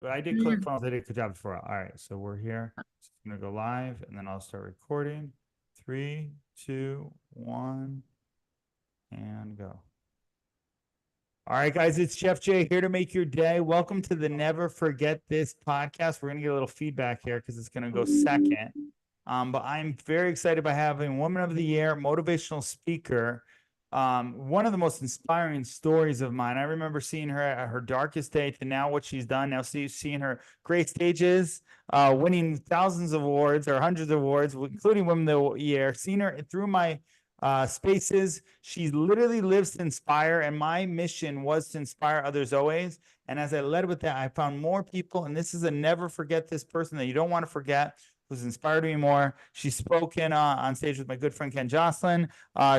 But I did click funnels. I did a good job before. All right, so we're here. Just gonna go live, and then I'll start recording. 3, 2, 1, and go. All right, guys, it's Chef Jay here to make your day. Welcome to the Never Forget This podcast. We're gonna get a little feedback here because it's gonna go second. But I'm very excited by having Woman of the Year, motivational speaker. One of the most inspiring stories of mine. I remember seeing her at her darkest day to now what she's done. Now seeing her great stages, winning thousands of awards or hundreds of awards, including Woman of the Year. Seeing her through my spaces. She literally lives to inspire, and my mission was to inspire others always. And as I led with that, I found more people, and this is a never forget this person that you don't want to forget, who's inspired me more. She's spoken on stage with my good friend Ken Jocelyn.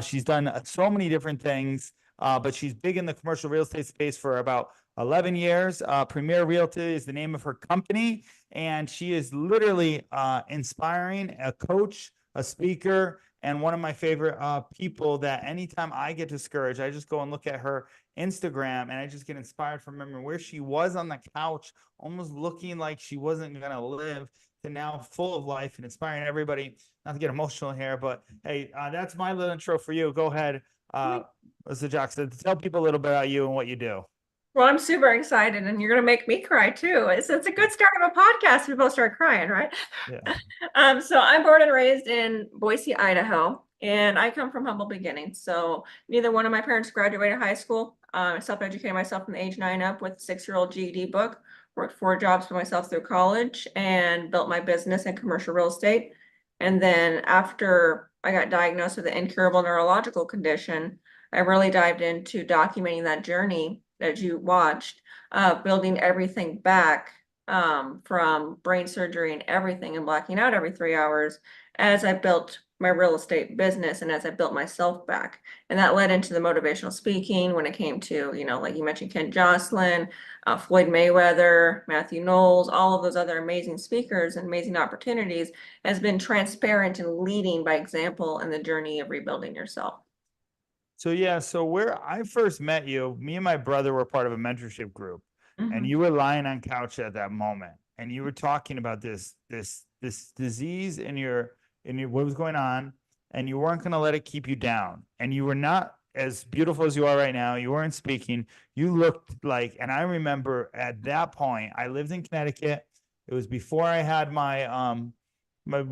She's done so many different things, but she's big in the commercial real estate space for about 11 years. Premier Realty is the name of her company, and she is literally inspiring, a coach, a speaker, and one of my favorite people that anytime I get discouraged, I just go and look at her Instagram and I just get inspired from remembering where she was on the couch, almost looking like she wasn't going to live, to now full of life and inspiring everybody. Not to get emotional here, but hey, that's my little intro for you. Go ahead, Mr. Jackson, tell people a little bit about you and what you do. Well, I'm super excited, and you're going to make me cry too. It's a good start of a podcast. We both start crying, right? Yeah. So I'm born and raised in Boise, Idaho, and I come from humble beginnings. So neither one of my parents graduated high school. I self-educated myself from the age 9 up with a 6-year-old GED book, worked 4 jobs for myself through college, and built my business in commercial real estate. And then after I got diagnosed with an incurable neurological condition, I really dived into documenting that journey that you watched, building everything back from brain surgery and everything and blacking out every 3 hours as I built my real estate business and as I built myself back. And that led into the motivational speaking when it came to, like you mentioned, Ken Jocelyn, Floyd Mayweather, Matthew Knowles, all of those other amazing speakers and amazing opportunities, has been transparent and leading by example in the journey of rebuilding yourself. So yeah, so where I first met you, me and my brother were part of a mentorship group, and Mhm. you were lying on couch at that moment, and you were talking about this disease in your what was going on, and you weren't going to let it keep you down, and you were not as beautiful as you are right now. You weren't speaking. You looked like, and I remember at that point, I lived in Connecticut. It was before I had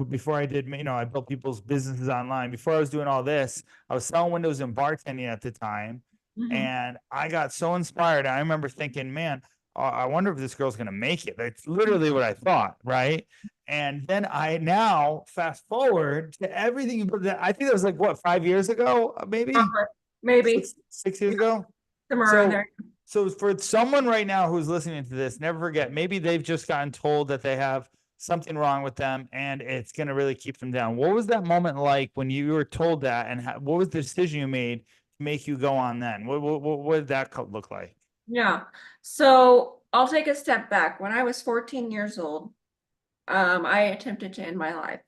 before I did, I built people's businesses online. Before I was doing all this, I was selling windows and bartending at the time. Mhm. And I got so inspired. I remember thinking, man, I wonder if this girl's going to make it. That's literally what I thought. Right. And then I now fast forward to everything that I think that was like what, 5 years ago, maybe Maybe 6 years ago. somewhere around So, there. so for someone right now who's listening to this, never forget, maybe they've just gotten told that they have something wrong with them and it's going to really keep them down. What was that moment like when you were told that, and what was the decision you made to make you go on then? What did that look like? Yeah. So I'll take a step back. When I was 14 years old, I attempted to end my life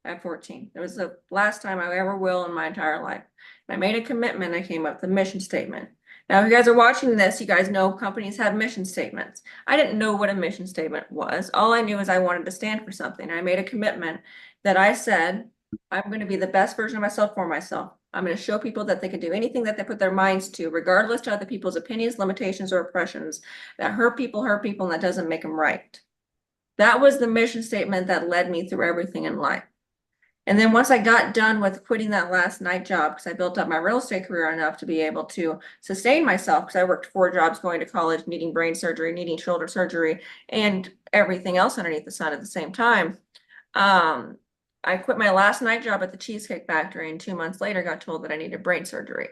at 14. It was the last time I ever will in my entire life. And I made a commitment. I came up with a mission statement. Now, if you guys are watching this, you guys know companies have mission statements. I didn't know what a mission statement was. All I knew is I wanted to stand for something. I made a commitment that I said, I'm going to be the best version of myself for myself. I'm going to show people that they can do anything that they put their minds to, regardless to other people's opinions, limitations, or oppressions, that hurt people, and that doesn't make them right. That was the mission statement that led me through everything in life. And then once I got done with quitting that last night job, because I built up my real estate career enough to be able to sustain myself, because I worked 4 jobs going to college, needing brain surgery, needing shoulder surgery, and everything else underneath the sun at the same time. I quit my last night job at the Cheesecake Factory, and 2 months later got told that I needed brain surgery.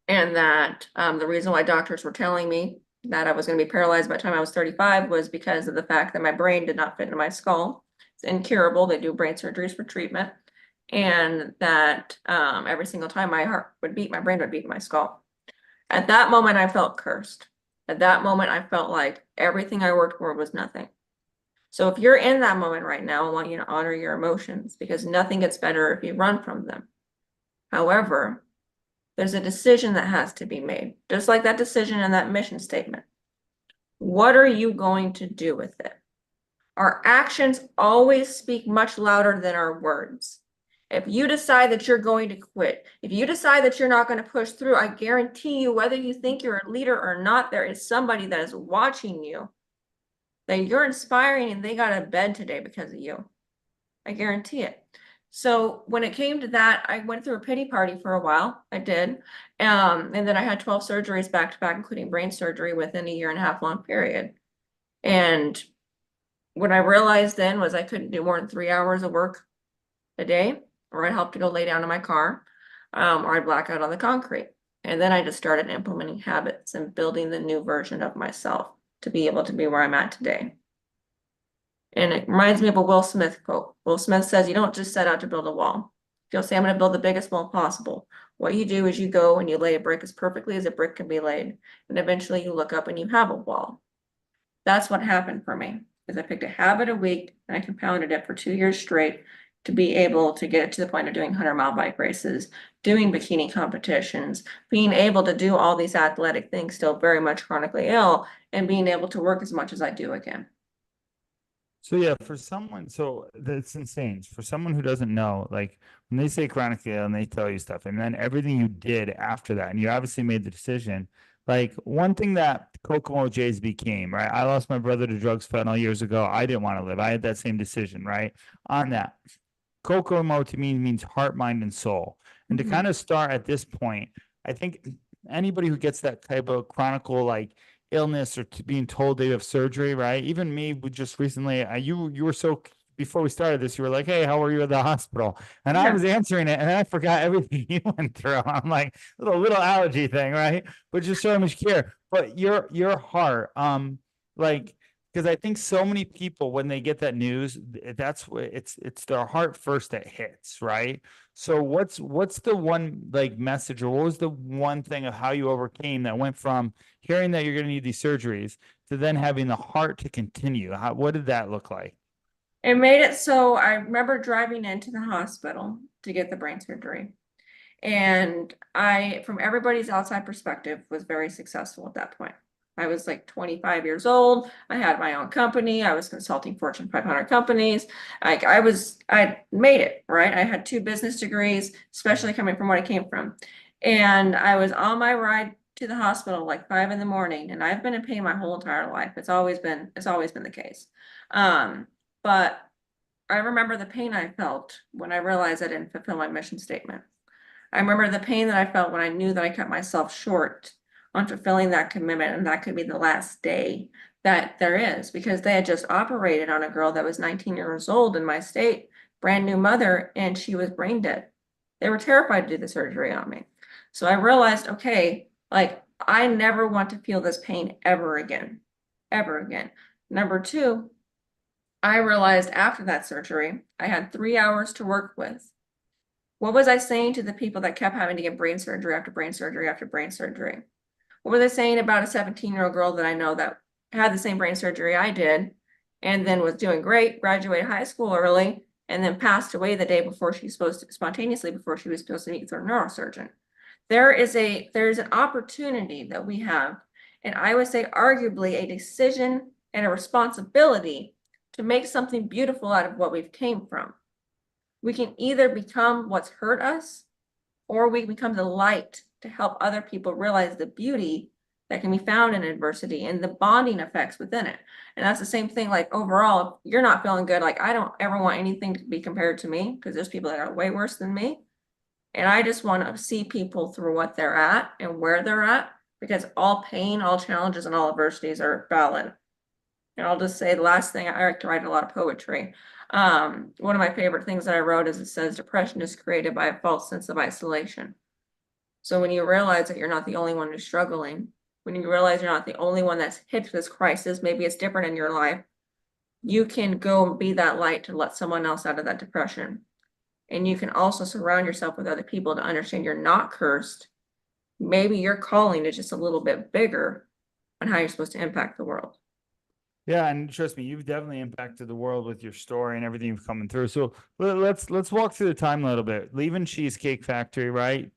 And that the reason why doctors were telling me that I was going to be paralyzed by the time I was 35 was because of the fact that my brain did not fit into my skull. It's incurable. They do brain surgeries for treatment. And that every single time my heart would beat, my brain would beat in my skull. At that moment, I felt cursed. At that moment, I felt like everything I worked for was nothing. So if you're in that moment right now, I want you to honor your emotions, because nothing gets better if you run from them. However, there's a decision that has to be made, just like that decision in that mission statement. What are you going to do with it? Our actions always speak much louder than our words. If you decide that you're going to quit, if you decide that you're not going to push through, I guarantee you, whether you think you're a leader or not, there is somebody that is watching you that you're inspiring and they got out of bed today because of you. I guarantee it. So when it came to that, I went through a pity party for a while. I did. And then I had 12 surgeries back to back, including brain surgery within a 1.5 year long period. And what I realized then was I couldn't do more than 3 hours of work a day, or I'd have to go lay down in my car, or I'd black out on the concrete. And then I just started implementing habits and building the new version of myself to be able to be where I'm at today. And it reminds me of a Will Smith quote. Will Smith says, you don't just set out to build a wall. You'll say, I'm going to build the biggest wall possible. What you do is you go and you lay a brick as perfectly as a brick can be laid. And eventually you look up and you have a wall. That's what happened for me, is I picked a habit a week and I compounded it for 2 years straight to be able to get it to the point of doing 100-mile bike races, doing bikini competitions, being able to do all these athletic things, still very much chronically ill, and being able to work as much as I do again. So yeah, for someone, so that's insane. For someone who doesn't know, like when they say chronically ill and they tell you stuff, and then everything you did after that, and you obviously made the decision. Like one thing that Kokomo Jays became, right? I lost my brother to drugs fentanyl years ago. I didn't want to live. I had that same decision, right? On that. Kokomo to me means heart, mind, and soul. And to kind of start at this point, I think anybody who gets that type of chronicle like illness or being told they have surgery, right? Even me, we just recently, you were so before we started this, you were like, "Hey, how are you at the hospital?" And I Yeah. was answering it, and then I forgot everything you went through. I'm like, little allergy thing, right? But just so much care. But your heart, like because I think so many people when they get that news, that's what it's their heart first that hits, right? So what's the one like message, or what was the one thing of how you overcame that went from hearing that you're going to need these surgeries to then having the heart to continue? What did that look like? It made it so I remember driving into the hospital to get the brain surgery. And I, from everybody's outside perspective, was very successful at that point. I was like 25 years old. I had my own company. I was consulting Fortune 500 companies. I made it, right? I had 2 business degrees, especially coming from what I came from. And I was on my ride to the hospital like 5 in the morning, and I've been in pain my whole entire life. It's always been the case. But I remember the pain I felt when I realized I didn't fulfill my mission statement. I remember the pain that I felt when I knew that I cut myself short on fulfilling that commitment, and that could be the last day that there is, because they had just operated on a girl that was 19 years old in my state, brand new mother, and she was brain dead. They were terrified to do the surgery on me. So I realized, okay, like I never want to feel this pain ever again, ever again. Number 2, I realized after that surgery, I had 3 hours to work with. What was I saying to the people that kept having to get brain surgery after brain surgery after brain surgery? What was I saying about a 17-year-old girl that I know that had the same brain surgery I did and then was doing great, graduated high school early, and then passed away the day before she's supposed to, spontaneously before she was supposed to meet with her neurosurgeon? There's an opportunity that we have, and I would say arguably a decision and a responsibility to make something beautiful out of what we've came from. We can either become what's hurt us, or we become the light to help other people realize the beauty that can be found in adversity and the bonding effects within it. And that's the same thing, like overall, if you're not feeling good, like I don't ever want anything to be compared to me, because there's people that are way worse than me. And I just want to see people through what they're at and where they're at, because all pain, all challenges, and all adversities are valid. And I'll just say the last thing, I like to write a lot of poetry. One of my favorite things that I wrote is it says, depression is created by a false sense of isolation. So when you realize that you're not the only one who's struggling, when you realize you're not the only one that's hit this crisis, maybe it's different in your life, you can go and be that light to let someone else out of that depression. And you can also surround yourself with other people to understand you're not cursed. Maybe your calling is just a little bit bigger on how you're supposed to impact the world. Yeah, and trust me, you've definitely impacted the world with your story and everything you've coming through. So let's walk through the time a little bit. Leaving Cheesecake Factory, right?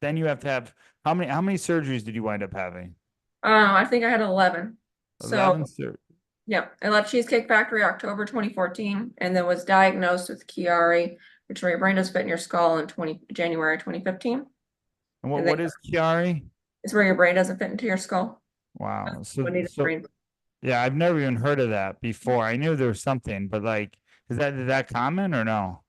Then you have to have how many surgeries did you wind up having? I think I had 11. So 11 sur- yeah, I left Cheesecake Factory October 2014 and then was diagnosed with Chiari, which where your brain doesn't fit in your skull in January 2015. And And then what is Chiari? it's where your brain doesn't fit into your skull. Wow. What needed brain. Yeah, I've never even heard of that before. I knew there was something, but like, is that common or no?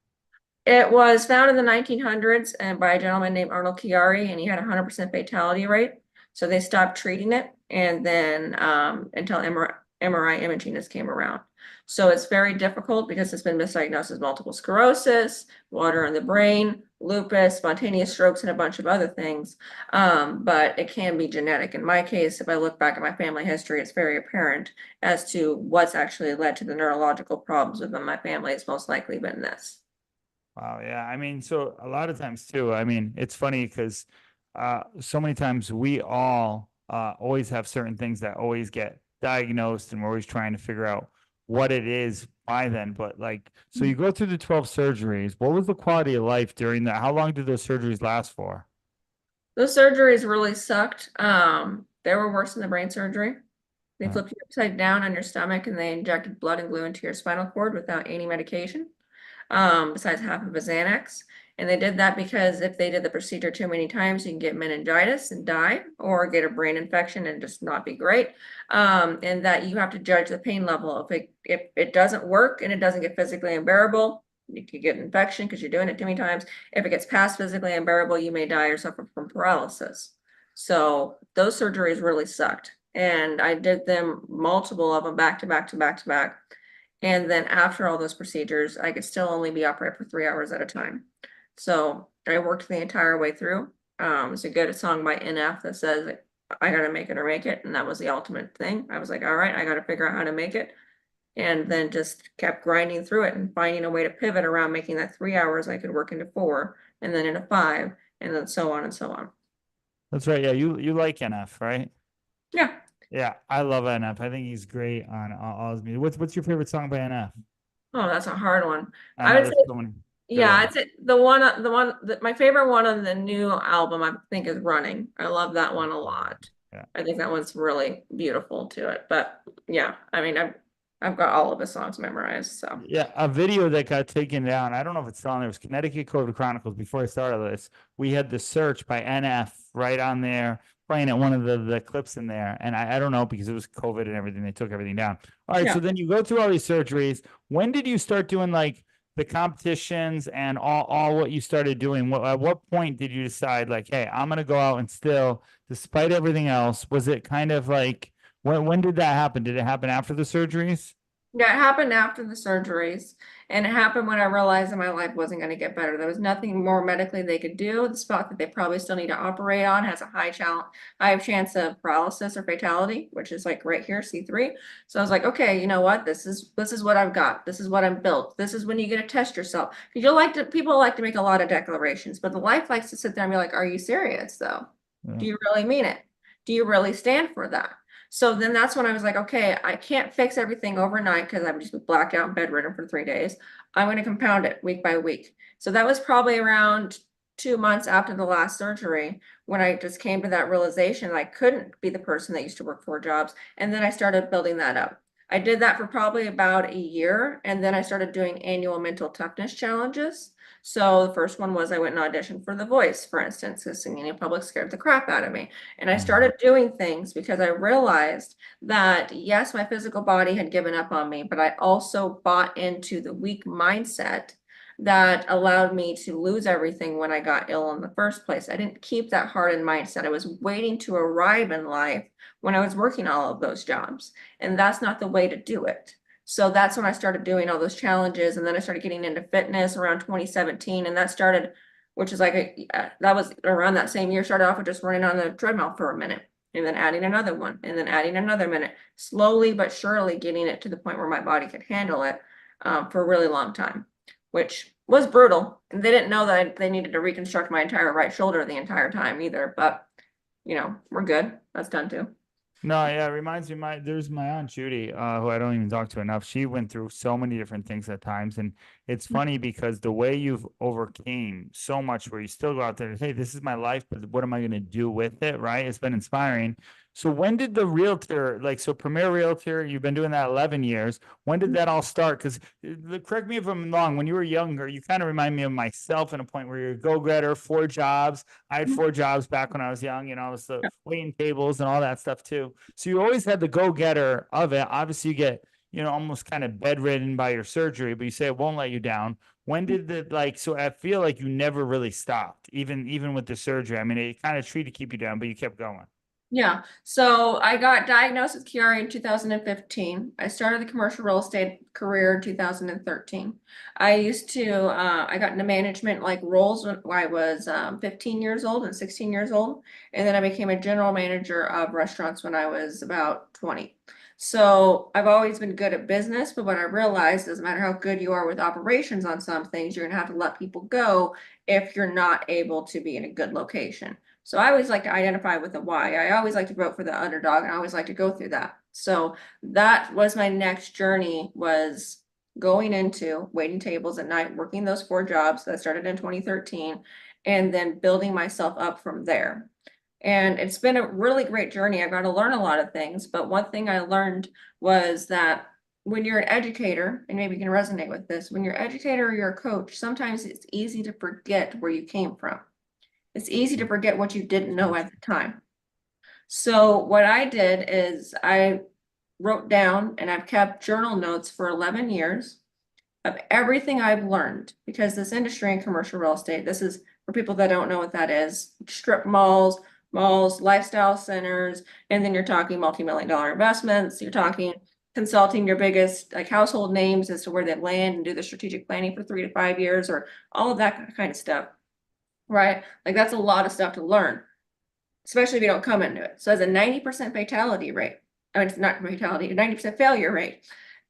It was found in the 1900s and by a gentleman named Arnold Chiari, and he had a 100% fatality rate. So they stopped treating it, and then until MRI imaging just came around. So it's very difficult because it's been misdiagnosed as multiple sclerosis, water in the brain, lupus, spontaneous strokes, and a bunch of other things. But it can be genetic. In my case, if I look back at my family history, it's very apparent as to what's actually led to the neurological problems within my family. It's most likely been this. Wow, yeah. I mean, so a lot of times too, I mean, it's funny because so many times we all always have certain things that always get diagnosed and we're always trying to figure out what it is by then. But like, so you go through the 12 surgeries. What was the quality of life during that? How long did those surgeries last for? Those surgeries really sucked. They were worse than the brain surgery. They Uh, flipped you upside down on your stomach and they injected blood and glue into your spinal cord without any medication, besides half of a Xanax. And they did that because if they did the procedure too many times, you can get meningitis and die, or get a brain infection and just not be great. And that you have to judge the pain level. If it doesn't work and it doesn't get physically unbearable, you could get an infection because you're doing it too many times. If it gets past physically unbearable, you may die or suffer from paralysis. So those surgeries really sucked. And I did them, multiple of them, back to back to back to back. And then after all those procedures, I could still only be upright for 3 hours at a time. So I worked the entire way through. It's a good song by NF that says, I gotta make it or make it. And that was the ultimate thing. I was like, all right, I gotta figure out how to make it. And then just kept grinding through it and finding a way to pivot around, making that 3 hours I could work into 4 and then into 5 and then so on and so on. that's right. Yeah, you like NF, right? Yeah. Yeah, I love NF. I think he's great on all his music. What's your favorite song by NF? Oh, that's a hard one. I I know would say, there's so many good yeah, ones. I'd say the one that my favorite one on the new album, I think, is Running. I love that one a lot. Yeah. I think that one's really beautiful to it. But yeah, I mean, I've got all of his songs memorized. So Yeah, a video that got taken down. I don't know if it's still on there. It was Connecticut Code of Chronicles. Before I started this, we had the search by NF right on there, playing at one of the clips in there. And I don't know because it was COVID and everything. They took everything down. All right. So yeah, then you go through all these surgeries. When did you start doing like the competitions and all what you started doing? At what point did you decide like, hey, I'm gonna go out and still, despite everything else, was it kind of like when did that happen? Did it happen after the surgeries? yeah, it happened after the surgeries, and it happened when I realized that my life wasn't going to get better. There was nothing more medically they could do. The spot that they probably still need to operate on has a high chance of paralysis or fatality, which is like right here, C3. So I was like, okay, you know what? This is what I've got. This is what I'm built. This is when you get to test yourself. Because people like to make a lot of declarations, but the life likes to sit there and be like, are you serious though? Yeah. Do you really mean it? Do you really stand for that? So then that's when I was like, okay, I can't fix everything overnight because I'm just blacked out and bedridden for 3 days. I'm going to compound it week by week. So that was probably around 2 months after the last surgery when I just came to that realization I couldn't be the person that used to work 4 jobs. And then I started building that up. I did that for probably about a year. And then I started doing annual mental toughness challenges. So the first one was I went and auditioned for The Voice, for instance, because singing in public scared the crap out of me. And I Mhm. started doing things because I realized that, yes, my physical body had given up on me, but I also bought into the weak mindset that allowed me to lose everything when I got ill in the first place. I didn't keep that hardened mindset. I was waiting to arrive in life when I was working all of those jobs. And that's not the way to do it. So that's when I started doing all those challenges. And then I started getting into fitness around 2017. And that started, which is like, that was around that same year, started off with just running on the treadmill for a minute and then adding another one and then adding another minute, slowly but surely getting it to the point where my body could handle it for a really long time, which was brutal. And they didn't know that they needed to reconstruct my entire right shoulder the entire time either. But, we're good. That's done too. No, yeah, it reminds me there's my aunt Judy, who I don't even talk to enough. She went through so many different things at times, and it's funny because the way you've overcame so much, where you still go out there, hey, this is my life, but what am I going to do with it? Right? It's been inspiring. So when did the realtor, like, so Premier Realtor, you've been doing that 11 years. When did that all start? Because correct me if I'm wrong, when you were younger, you kind of remind me of myself in a point where you're a go-getter, 4 jobs. I had 4 jobs back when I was young, I was the waiting tables and all that stuff too. So you always had the go-getter of it. Obviously you get, almost kind of bedridden by your surgery, but you say it won't let you down. When did the so I feel like you never really stopped, even with the surgery. I mean, it kind of tried to keep you down, but you kept going. Yeah, so I got diagnosed with Chiari in 2015. I started the commercial real estate career in 2013. I got into management like roles when I was 15 years old and 16 years old. And then I became a general manager of restaurants when I was about 20. So I've always been good at business, but what I realized, doesn't matter how good you are with operations on some things, you're gonna have to let people go if you're not able to be in a good location. So I always like to identify with the why. I always like to vote for the underdog, and I always like to go through that. So that was my next journey, was going into waiting tables at night, working those 4 jobs that started in 2013, and then building myself up from there. And it's been a really great journey. I've got to learn a lot of things, but one thing I learned was that when you're an educator, and maybe you can resonate with this, when you're an educator or you're a coach, sometimes it's easy to forget where you came from. It's easy to forget what you didn't know at the time. So what I did is I wrote down, and I've kept journal notes for 11 years of everything I've learned, because this industry in commercial real estate, this is for people that don't know what that is: strip malls, lifestyle centers, and then you're talking multi-million-dollar investments. You're talking consulting your biggest like household names as to where they land and do the strategic planning for 3 to 5 years, or all of that kind of stuff. Right? Like that's a lot of stuff to learn, especially if you don't come into it. So as a 90% fatality rate, I mean, it's not fatality, 90% failure rate,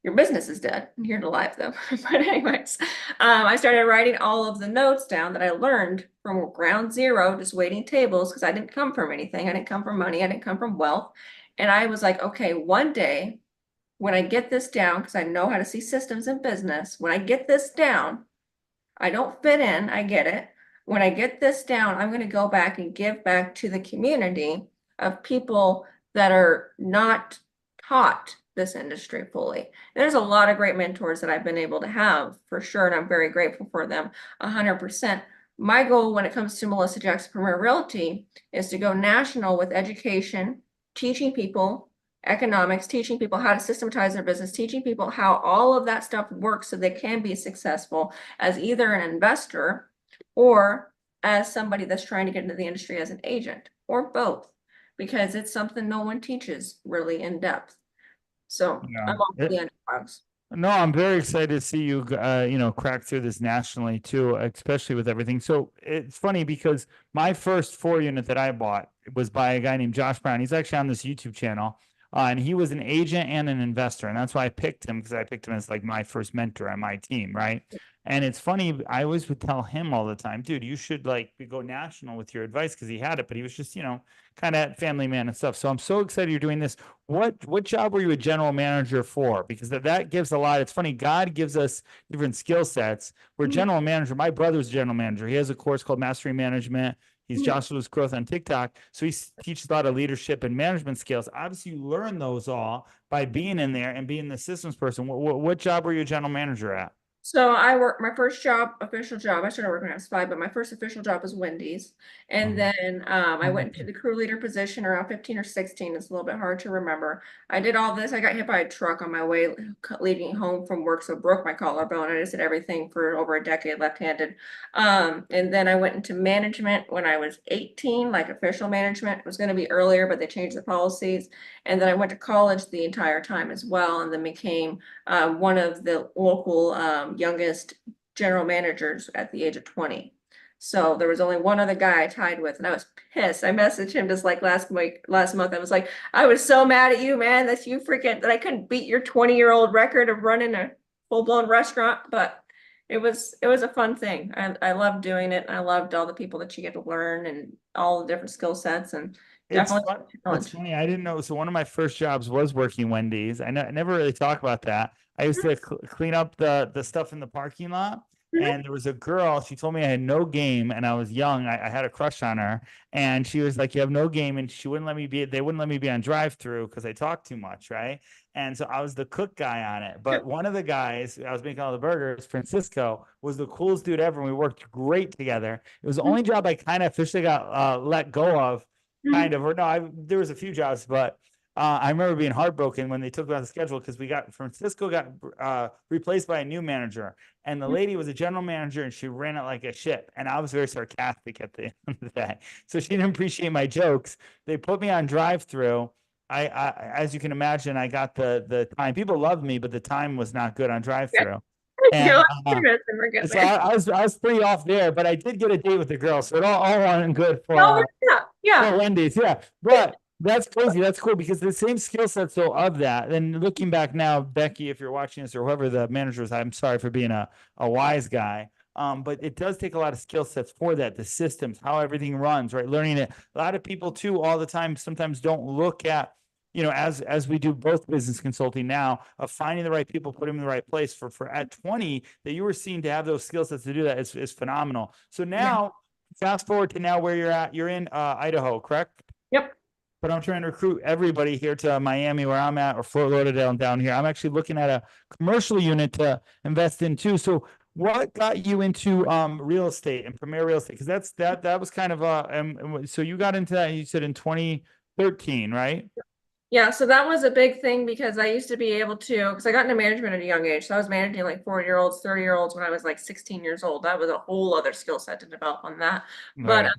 your business is dead. I'm here to live though. But anyways, I started writing all of the notes down that I learned from ground zero, just waiting tables, because I didn't come from anything. I didn't come from money. I didn't come from wealth. And I was like, okay, one day when I get this down, because I know how to see systems in business, when I get this down, I don't fit in, I get it. When I get this down, I'm going to go back and give back to the community of people that are not taught this industry fully. And there's a lot of great mentors that I've been able to have for sure, and I'm very grateful for them 100%. My goal when it comes to Melissa Jackson Premier Realty is to go national with education, teaching people economics, teaching people how to systematize their business, teaching people how all of that stuff works so they can be successful as either an investor or as somebody that's trying to get into the industry as an agent, or both, because it's something no one teaches really in depth. So Yeah. I'm all for the underdogs. No, I'm very excited to see you, crack through this nationally too, especially with everything. So it's funny because my first 4 unit that I bought was by a guy named Josh Brown. He's actually on this YouTube channel, and he was an agent and an investor, and that's why I picked him, because I picked him as like my first mentor on my team, right? And it's funny, I always would tell him all the time, dude, you should like go national with your advice, because he had it, but he was just, kind of family man and stuff. So I'm so excited you're doing this. What job were you a general manager for? Because that gives a lot. It's funny, God gives us different skill sets. We're general manager. My brother's a general manager. He has a course called Mastery Management. He's Joshua's Growth on TikTok. So he teaches a lot of leadership and management skills. Obviously, you learn those all by being in there and being the systems person. What job were you a general manager at? So I worked my first job, official job. I started working when I was 5, but my first official job was Wendy's. And then I went into the crew leader position around 15 or 16. It's a little bit hard to remember. I did all this. I got hit by a truck on my way leaving home from work, so broke my collarbone. I just did everything for over a decade left-handed. And then I went into management when I was 18, like official management. It was going to be earlier, but they changed the policies. And then I went to college the entire time as well, and then became one of the local youngest general managers at the age of 20. So there was only one other guy I tied with, and I was pissed. I messaged him just like last month. I was like, I was so mad at you, man, that I couldn't beat your 20-year-old record of running a full-blown restaurant. But it was a fun thing. I loved doing it. I loved all the people that you get to learn and all the different skill sets, and It's definitely fun. a It's challenge. funny. I didn't know. So one of my first jobs was working Wendy's. I never really talk about that. I used to clean up the stuff in the parking lot. and there was a girl, she told me I had no game and I was young. I had a crush on her, and she was like, you have no game, and she wouldn't let me be, they wouldn't let me be on drive through because I talked too much, right? And so I was the cook guy on it. But one of the guys, I was making all the burgers, Francisco, was the coolest dude ever. And we worked great together. It was the only job I kind of officially got let go of, kind of, or no, there was a few jobs, but I remember being heartbroken when they took me on the schedule because Francisco got replaced by a new manager, and the lady was a general manager and she ran it like a ship. And I was very sarcastic at the end of the day, so she didn't appreciate my jokes. They put me on drive through. As you can imagine, I got the time. People loved me, but the time was not good on drive through. You're And like, we're good, so man. I was pretty off there, but I did get a date with the girl, so it all went good Oh, yeah, yeah, for Wendy's. Yeah, but that's crazy. That's cool because the same skill set. So of that, and looking back now, Becky, if you're watching this or whoever the manager was, I'm sorry for being a wise guy. But it does take a lot of skill sets for that, the systems, how everything runs, right? Learning it. A lot of people too, all the time, sometimes don't look at, as we do both business consulting now, of finding the right people, put them in the right place for at 20 that you were seen to have those skill sets to do that is phenomenal. So yeah. now fast forward to now where you're at. You're in Idaho, correct? Yep. But I'm trying to recruit everybody here to Miami where I'm at, or Fort Lauderdale down here. I'm actually looking at a commercial unit to invest in too. So what got you into real estate and premier real estate? Because that was kind of so you got into that, you said in 2013, right? Yeah, so that was a big thing because I used to be able to, because I got into management at a young age. So I was managing like 40-year-olds, 30-year-olds when I was like 16 years old. That was a whole other skill set to develop on that. But Right.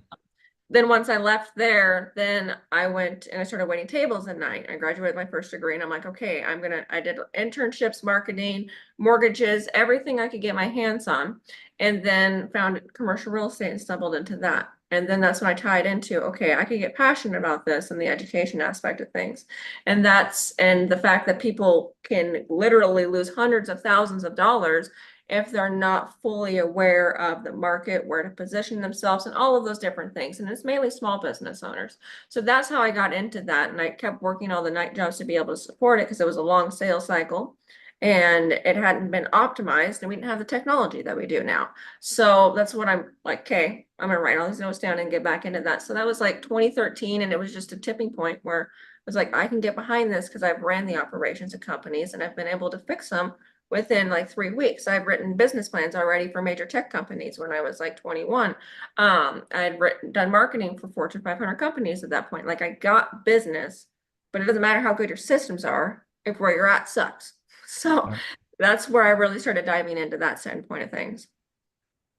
then once I left there, then I went and I started waiting tables at night. I graduated my first degree and I'm like, okay, I did internships, marketing, mortgages, everything I could get my hands on, and then found commercial real estate and stumbled into that. And then that's when I tied into, okay, I could get passionate about this and the education aspect of things. And the fact that people can literally lose hundreds of thousands of dollars if they're not fully aware of the market, where to position themselves, and all of those different things. And it's mainly small business owners. So that's how I got into that. And I kept working all the night jobs to be able to support it because it was a long sales cycle and it hadn't been optimized and we didn't have the technology that we do now. So that's what I'm like, okay, I'm gonna write all these notes down and get back into that. So that was like 2013, and it was just a tipping point where I was like, I can get behind this because I've ran the operations of companies and I've been able to fix them within like 3 weeks. I've written business plans already for major tech companies when I was like 21. Done marketing for Fortune 500 companies at that point. Like I got business, but it doesn't matter how good your systems are if where you're at sucks. So that's where I really started diving into that standpoint of things.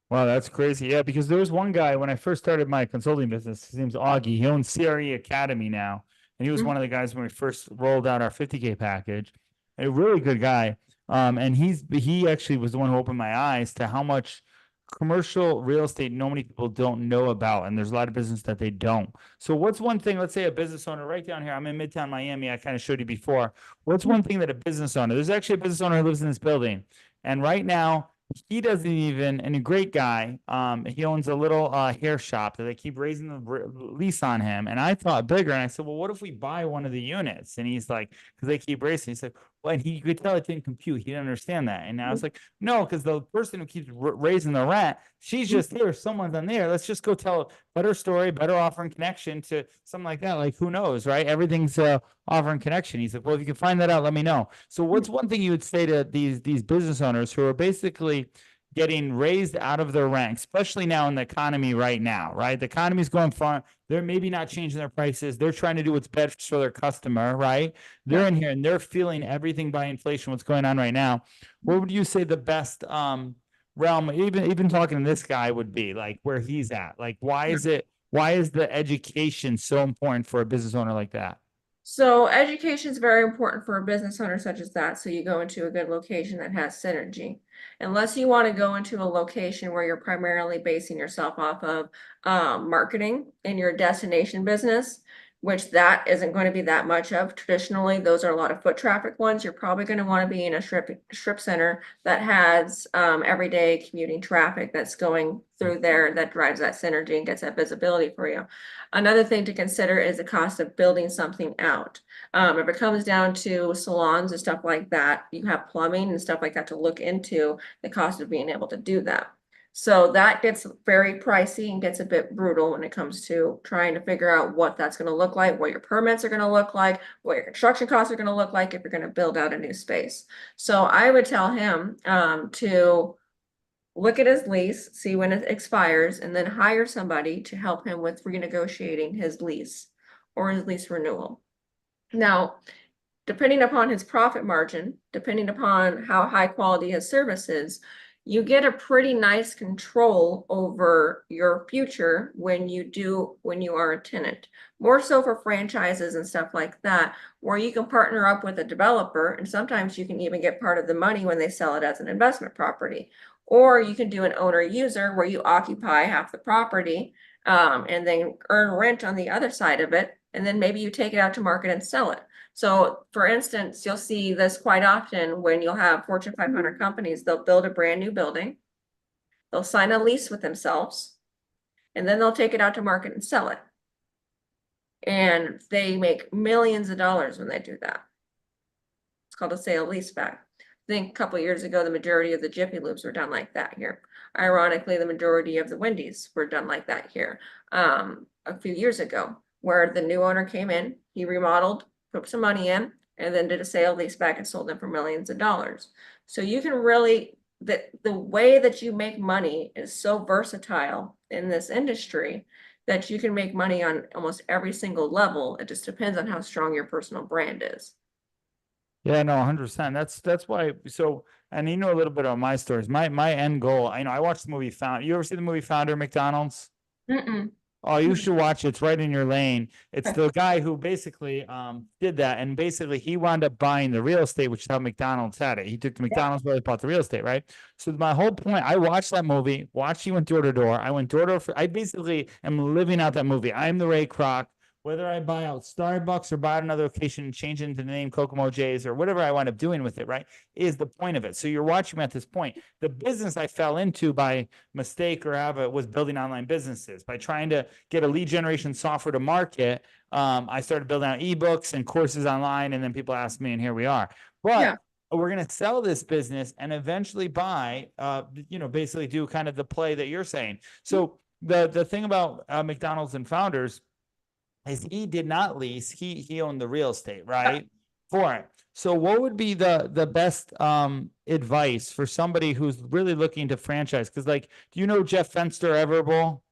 Wow, that's crazy. Yeah, because there was one guy when I first started my consulting business. His name's Augie. He owns CRE Academy now, and he was Mhm. one of the guys when we first rolled out our 50K package. A really good guy. And he actually was the one who opened my eyes to how much commercial real estate no many people don't know about, and there's a lot of business that they don't. So, what's one thing? Let's say a business owner right down here. I'm in Midtown Miami. I kind of showed you before. What's one thing that a business owner? There's actually a business owner who lives in this building, and right now he doesn't even, and a great guy. He owns a little hair shop that they keep raising the lease on him. And I thought bigger, and I said, well, what if we buy one of the units? And he's like, because they keep raising. He's like, well, and he could tell it didn't compute. He didn't understand that. And I was like, no, because the person who keeps raising the rent, she's just here. Someone's on there. Let's just go tell a better story, better offering connection to something like that. Like who knows, right? Everything's offering connection. He's like, well, if you can find that out, let me know. So what's one thing you would say to these business owners who are basically getting raised out of their ranks, especially now in the economy right now, right? The economy's going far. They're maybe not changing their prices. They're trying to do what's best for their customer, right? They're Yeah. in here and they're feeling everything by inflation, what's going on right now. What would you say the best realm, even talking to this guy, would be like where he's at? Like why is the education so important for a business owner like that? So education is very important for a business owner such as that. So you go into a good location that has synergy. Unless you want to go into a location where you're primarily basing yourself off of marketing in your destination business, which that isn't going to be that much of. Traditionally, those are a lot of foot traffic ones. You're probably going to want to be in a strip center that has everyday commuting traffic that's going through there that drives that synergy and gets that visibility for you. Another thing to consider is the cost of building something out. If it comes down to salons and stuff like that, you have plumbing and stuff like that to look into the cost of being able to do that. So that gets very pricey and gets a bit brutal when it comes to trying to figure out what that's going to look like, what your permits are going to look like, what your construction costs are going to look like if you're going to build out a new space. So I would tell him to look at his lease, see when it expires, and then hire somebody to help him with renegotiating his lease or his lease renewal. Now, depending upon his profit margin, depending upon how high quality his service is, you get a pretty nice control over your future when you are a tenant. More so for franchises and stuff like that, where you can partner up with a developer, and sometimes you can even get part of the money when they sell it as an investment property. Or you can do an owner user where you occupy half the property and then earn rent on the other side of it, and then maybe you take it out to market and sell it. So for instance, you'll see this quite often when you'll have Fortune 500 companies, they'll build a brand new building. They'll sign a lease with themselves, and then they'll take it out to market and sell it. And they make millions of dollars when they do that. It's called a sale leaseback. I think a couple of years ago, the majority of the Jiffy Lubes were done like that here. Ironically, the majority of the Wendy's were done like that here a few years ago, where the new owner came in, he remodeled, put some money in, and then did a sale leaseback and sold them for millions of dollars. So you can really, the way that you make money is so versatile in this industry that you can make money on almost every single level. It just depends on how strong your personal brand is. Yeah, no, 100%. That's why. So, and you know a little bit about my stories. My end goal. I watched the movie Found. You ever see the movie Founder, McDonald's? Mm-mm. Oh, you should watch it. It's right in your lane. It's the guy who basically did that, and basically he wound up buying the real estate, which is how McDonald's had it. He took the McDonald's where they bought the real estate, right? So my whole point, I watched that movie, watched he went door to door. I went door to door. I basically am living out that movie. I'm the Ray Kroc. Whether I buy out Starbucks or buy out another location and change it into the name Kokomo J's or whatever I wind up doing with it, right, is the point of it. So you're watching me at this point. The business I fell into by mistake or have it was building online businesses by trying to get a lead generation software to market. I started building out ebooks and courses online, and then people asked me, and here we are. But we're going to sell this business and eventually buy, basically do kind of the play that you're saying. So the thing about McDonald's and Founders is he did not lease, he owned the real estate, right? For it. So what would be the best advice for somebody who's really looking to franchise? Because do you know Jeff Fenster Everable?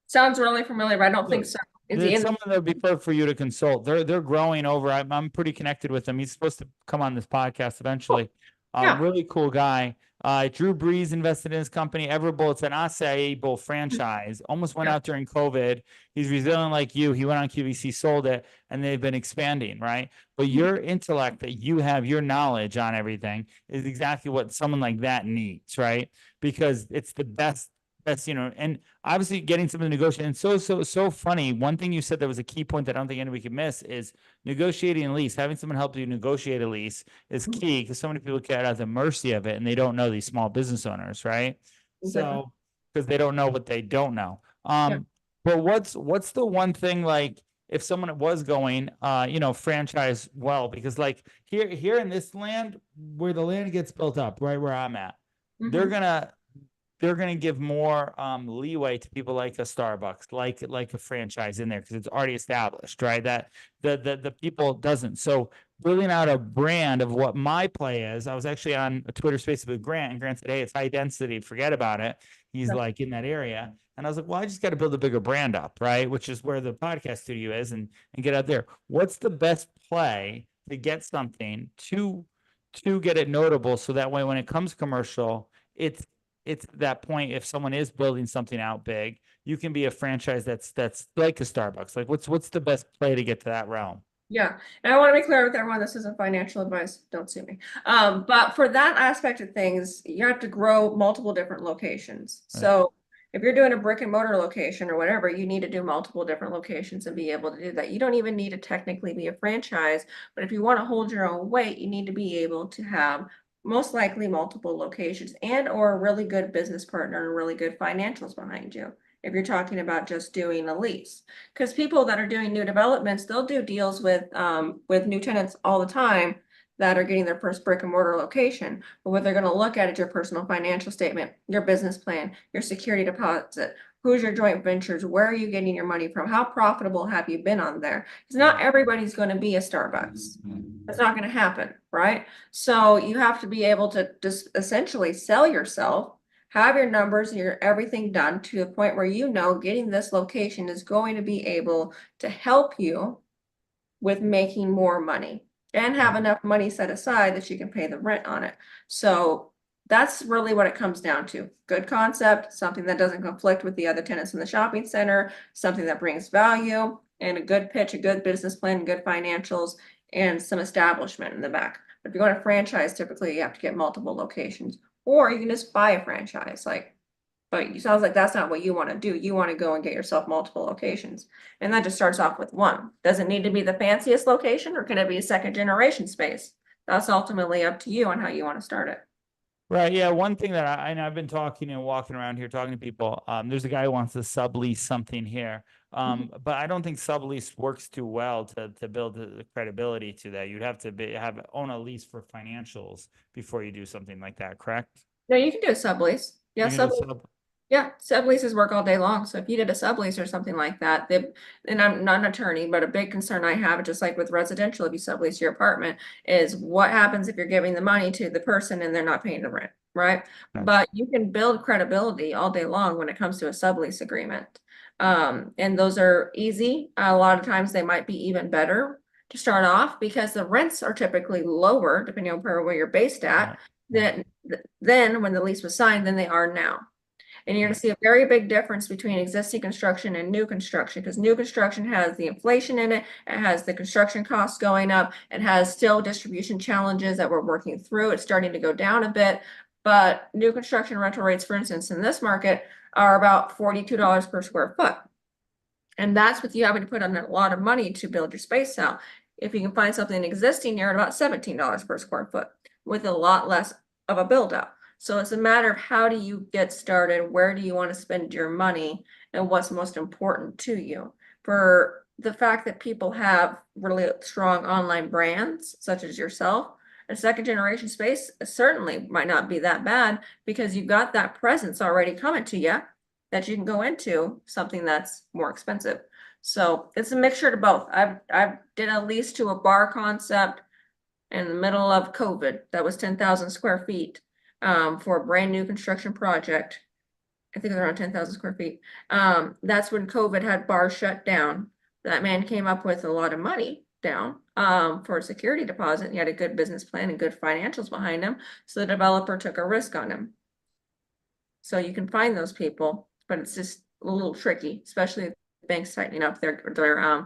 Sounds really familiar, but I don't think so. Is he It's in? someone that would be perfect for you to consult. They're growing over. I'm pretty connected with him. He's supposed to come on this podcast eventually. Yeah. Really cool guy. Drew Brees invested in his company. Everbull, it's an acai bowl franchise. Almost went out during COVID. He's resilient like you. He went on QVC, sold it, and they've been expanding, right? But your intellect that you have, your knowledge on everything is exactly what someone like that needs, right? Because it's the best, and obviously getting some of the negotiation. And so funny. One thing you said that was a key point that I don't think anybody could miss is negotiating a lease. Having someone help you negotiate a lease is key because so many people get at the mercy of it and they don't know these small business owners, right? So because they don't know what they don't know. But what's the one thing if someone was going franchise well, because here in this land where the land gets built up, right where I'm at, they're gonna give more leeway to people like a Starbucks, like a franchise in there because it's already established, right? That the people doesn't. So building out a brand of what my play is. I was actually on a Twitter space with Grant, and Grant said, "Hey, it's high density. Forget about it." He's in that area, and I was like, "Well, I just got to build a bigger brand up, right? Which is where the podcast studio is, and get out there. What's the best play to get something to get it notable, so that way when it comes commercial, it's that point. If someone is building something out big, you can be a franchise that's like a Starbucks. What's the best play to get to that realm?" Yeah, and I want to be clear with everyone, this isn't financial advice, don't sue me. But for that aspect of things, you have to grow multiple different locations. Right. So If you're doing a brick and mortar location or whatever, you need to do multiple different locations and be able to do that. You don't even need to technically be a franchise, but if you want to hold your own weight, you need to be able to have most likely multiple locations and or a really good business partner and really good financials behind you. If you're talking about just doing a lease, because people that are doing new developments, they'll do deals with new tenants all the time that are getting their first brick and mortar location. But what they're going to look at is your personal financial statement, your business plan, your security deposit, who's your joint ventures, where are you getting your money from, how profitable have you been on there? Because not everybody's going to be a Starbucks. That's not going to happen, right? So you have to be able to just essentially sell yourself, have your numbers, your everything done to the point where you know getting this location is going to be able to help you with making more money and have enough money set aside that you can pay the rent on it. So that's really what it comes down to. Good concept, something that doesn't conflict with the other tenants in the shopping center, something that brings value, and a good pitch, a good business plan, good financials, and some establishment in the back. If you're going to franchise, typically you have to get multiple locations, or you can just buy a franchise. But it sounds like that's not what you want to do. You want to go and get yourself multiple locations. And that just starts off with one. Does it need to be the fanciest location, or can it be a second generation space? That's ultimately up to you on how you want to start it. Right. Yeah. One thing that and I've been talking and walking around here talking to people. There's a guy who wants to sublease something here. But I don't think sublease works too well to build the credibility to that. You'd have to own a lease for financials before you do something like that, correct? No, you can do a sublease. Yeah, You can do sublease. Yeah, subleases work all day long. So if you did a sublease or something like that, and I'm not an attorney, but a big concern I have, just like with residential, if you sublease your apartment, is what happens if you're giving the money to the person and they're not paying the rent, right? But you can build credibility all day long when it comes to a sublease agreement. And those are easy. A lot of times they might be even better to start off because the rents are typically lower, depending on where you're based at, then when the lease was signed than they are now. And you're going to see a very big difference between existing construction and new construction, because new construction has the inflation in it, it has the construction costs going up, it has still distribution challenges that we're working through. It's starting to go down a bit, but new construction rental rates, for instance, in this market are about $42 per square foot. And that's with you having to put on a lot of money to build your space out. If you can find something existing, you're at about $17 per square foot with a lot less of a build out. So it's a matter of how do you get started? Where do you want to spend your money? And what's most important to you? For the fact that people have really strong online brands, such as yourself, a second generation space certainly might not be that bad because you've got that presence already coming to you that you can go into something that's more expensive. So it's a mixture to both. I've did a lease to a bar concept in the middle of COVID that was 10,000 square feet for a brand new construction project. I think it was around 10,000 square feet. That's when COVID had bars shut down. That man came up with a lot of money down for a security deposit. He had a good business plan and good financials behind him. So the developer took a risk on him. So you can find those people, but it's just a little tricky, especially if banks tightening up their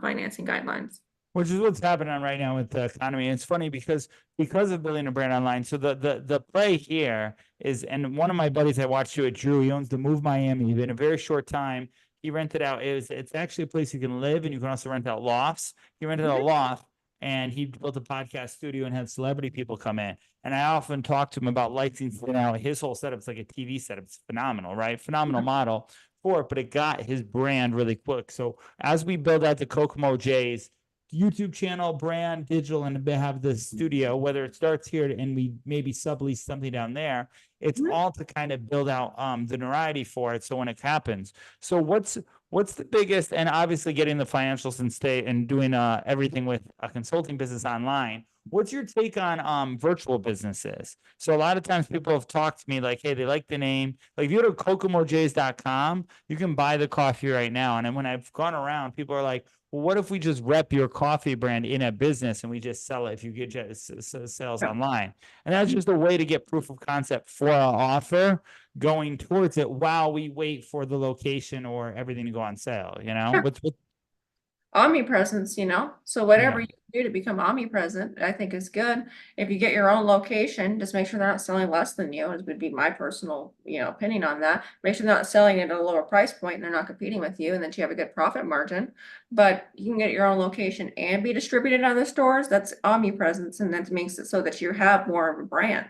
financing guidelines. Which is what's happening right now with the economy. It's funny because of building a brand online. So the play here is, and one of my buddies I watched you at Drew, he owns the Move Miami. In a very short time, he rented out. It's actually a place you can live, and you can also rent out lofts. He rented a loft, and he built a podcast studio and had celebrity people come in. And I often talk to him about lighting. You know, his whole setup's like a TV setup. It's phenomenal, right? Phenomenal model for it, but it got his brand really quick. So as we build out the Kokomo Jays YouTube channel, brand, digital, and have the studio, whether it starts here and we maybe sublease something down there, it's all to kind of build out the notoriety for it. So when it happens, so what's the biggest, and obviously getting the financials and stay and doing everything with a consulting business online. What's your take on virtual businesses? So a lot of times people have talked to me like, hey, they like the name. Like if you go to kokomojays.com, you can buy the coffee right now. And then when I've gone around, people are like, well, what if we just rep your coffee brand in a business and we just sell it if you get sales online? And that's just a way to get proof of concept for our offer going towards it while we wait for the location or everything to go on sale, you know? Omnipresence, so whatever you do to become omnipresent, I think is good. If you get your own location, just make sure they're not selling less than you, it would be my personal, opinion on that. Make sure they're not selling it at a lower price point and they're not competing with you, and that you have a good profit margin. But you can get your own location and be distributed in other stores. That's omnipresence, and that makes it so that you have more of a brand.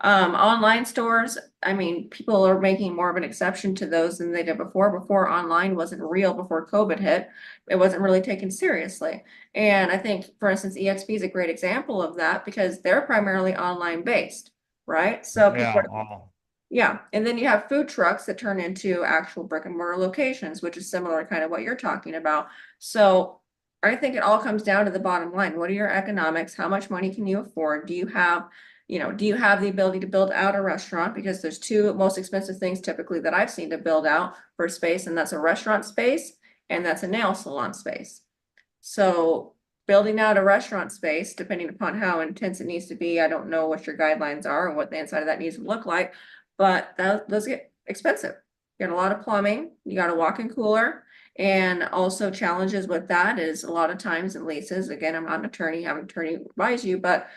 Online stores, I mean, people are making more of an exception to those than they did before. Before online wasn't real, before COVID hit, it wasn't really taken seriously. And I think, for instance, EXP is a great example of that because they're primarily online based, right? So people Yeah, are, all. yeah. And then you have food trucks that turn into actual brick and mortar locations, which is similar to kind of what you're talking about. So I think it all comes down to the bottom line. What are your economics? How much money can you afford? Do you have the ability to build out a restaurant? Because there's two most expensive things typically that I've seen to build out for space, and that's a restaurant space and that's a nail salon space. So building out a restaurant space, depending upon how intense it needs to be, I don't know what your guidelines are and what the inside of that needs to look like, but those get expensive. You got a lot of plumbing, you got a walk-in cooler, and also challenges with that is a lot of times in leases, again, I'm not an attorney, have an attorney advise you, but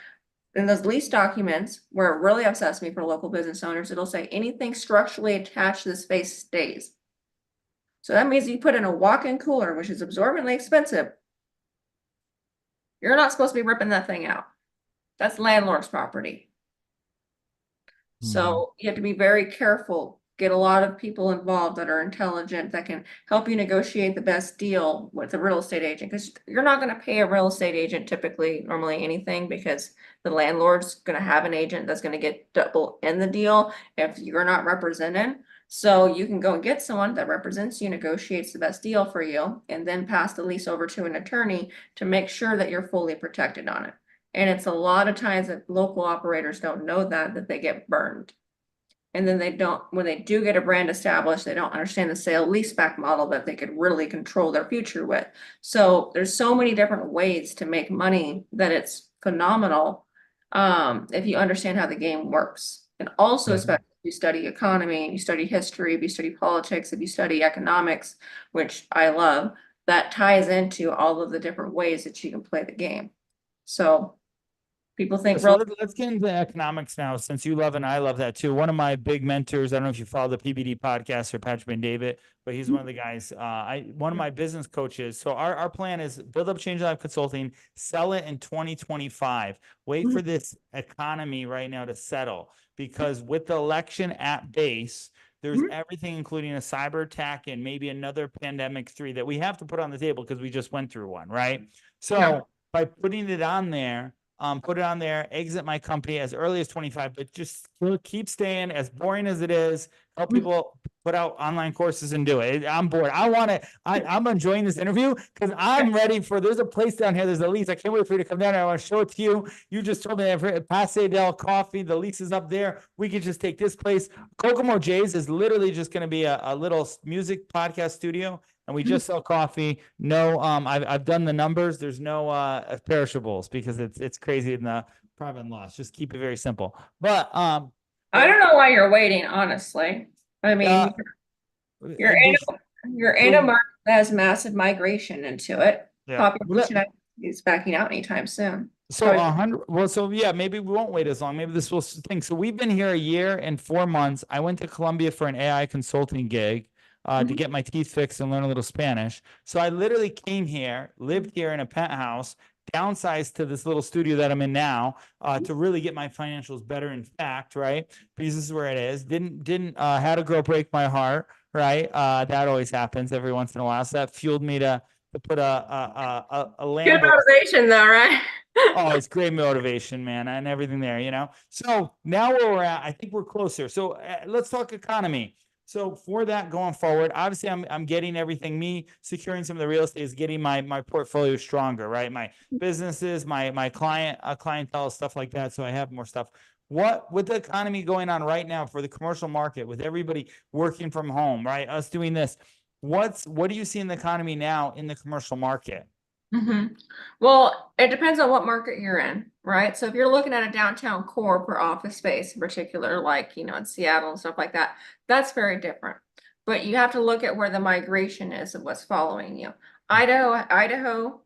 in those lease documents, where it really upsets me for local business owners, it'll say anything structurally attached to the space stays. So that means you put in a walk-in cooler, which is absorbently expensive. You're not supposed to be ripping that thing out. That's landlord's property. Mhm. So you have to be very careful, get a lot of people involved that are intelligent, that can help you negotiate the best deal with a real estate agent. Because you're not going to pay a real estate agent typically, normally anything, because the landlord's going to have an agent that's going to get double in the deal if you're not represented. So you can go and get someone that represents you, negotiates the best deal for you, and then pass the lease over to an attorney to make sure that you're fully protected on it. And it's a lot of times that local operators don't know that they get burned. And then they don't, when they do get a brand established, they don't understand the sale leaseback model that they could really control their future with. So there's so many different ways to make money that it's phenomenal. If you understand how the game works. And also, Yeah. especially if you study economy, you study history, if you study politics, if you study economics, which I love, that ties into all of the different ways that you can play the game. So people think, So well, let's get into economics now, since you love and I love that too. One of my big mentors, I don't know if you follow the PBD podcast or Patrick Ben David, but he's one of the guys. One of my business coaches. So our plan is build up Change Life Consulting, sell it in 2025. Wait for this economy right now to settle, because with the election at base, there's everything, including a cyber attack and maybe another pandemic 3 that we have to put on the table because we just went through one, right? yeah. So by putting it on there, put it on there, exit my company as early as 25, but just keep staying, as boring as it is. Help people put out online courses and do it. I'm bored. I want to, I'm enjoying this interview because I'm ready for, there's a place down here. There's a lease. I can't wait for you to come down there. I want to show it to you. You just told me that Passe del Coffee, the lease is up there. We could just take this place. Kokomo J's is literally just going to be a little music podcast studio, and we just sell coffee. No, I've done the numbers. There's no perishables because it's crazy in the profit and loss. Just keep it very simple. But I don't know why you're waiting, honestly. I uh, mean, you're in you're in a so market that has massive migration into it. yeah. Population is backing out anytime soon. So Probably. 100. Well, so yeah, maybe we won't wait as long. Maybe this will think. So we've been here a year and 4 months. I went to Colombia for an AI consulting gig to Mhm. get my teeth fixed and learn a little Spanish. So I literally came here, lived here in a penthouse, downsized to this little studio that I'm in now to really get my financials better. In fact, right? Because this is where it is. Didn't had a girl break my heart, right? That always happens every once in a while. So that fueled me to put a Good Lambo. motivation though, right? Oh, it's great motivation, man, and everything there. So now where we're at, I think we're closer. So let's talk economy. So for that going forward, obviously I'm getting everything. Me securing some of the real estate is getting my portfolio stronger, right? My businesses, my clientele, stuff like that. So I have more stuff. What with the economy going on right now for the commercial market, with everybody working from home, right? Us doing this. What do you see in the economy now in the commercial market? Well, it depends on what market you're in, right? So if you're looking at a downtown core for office space in particular, like, in Seattle and stuff like that, that's very different. But you have to look at where the migration is of what's following you. Idaho,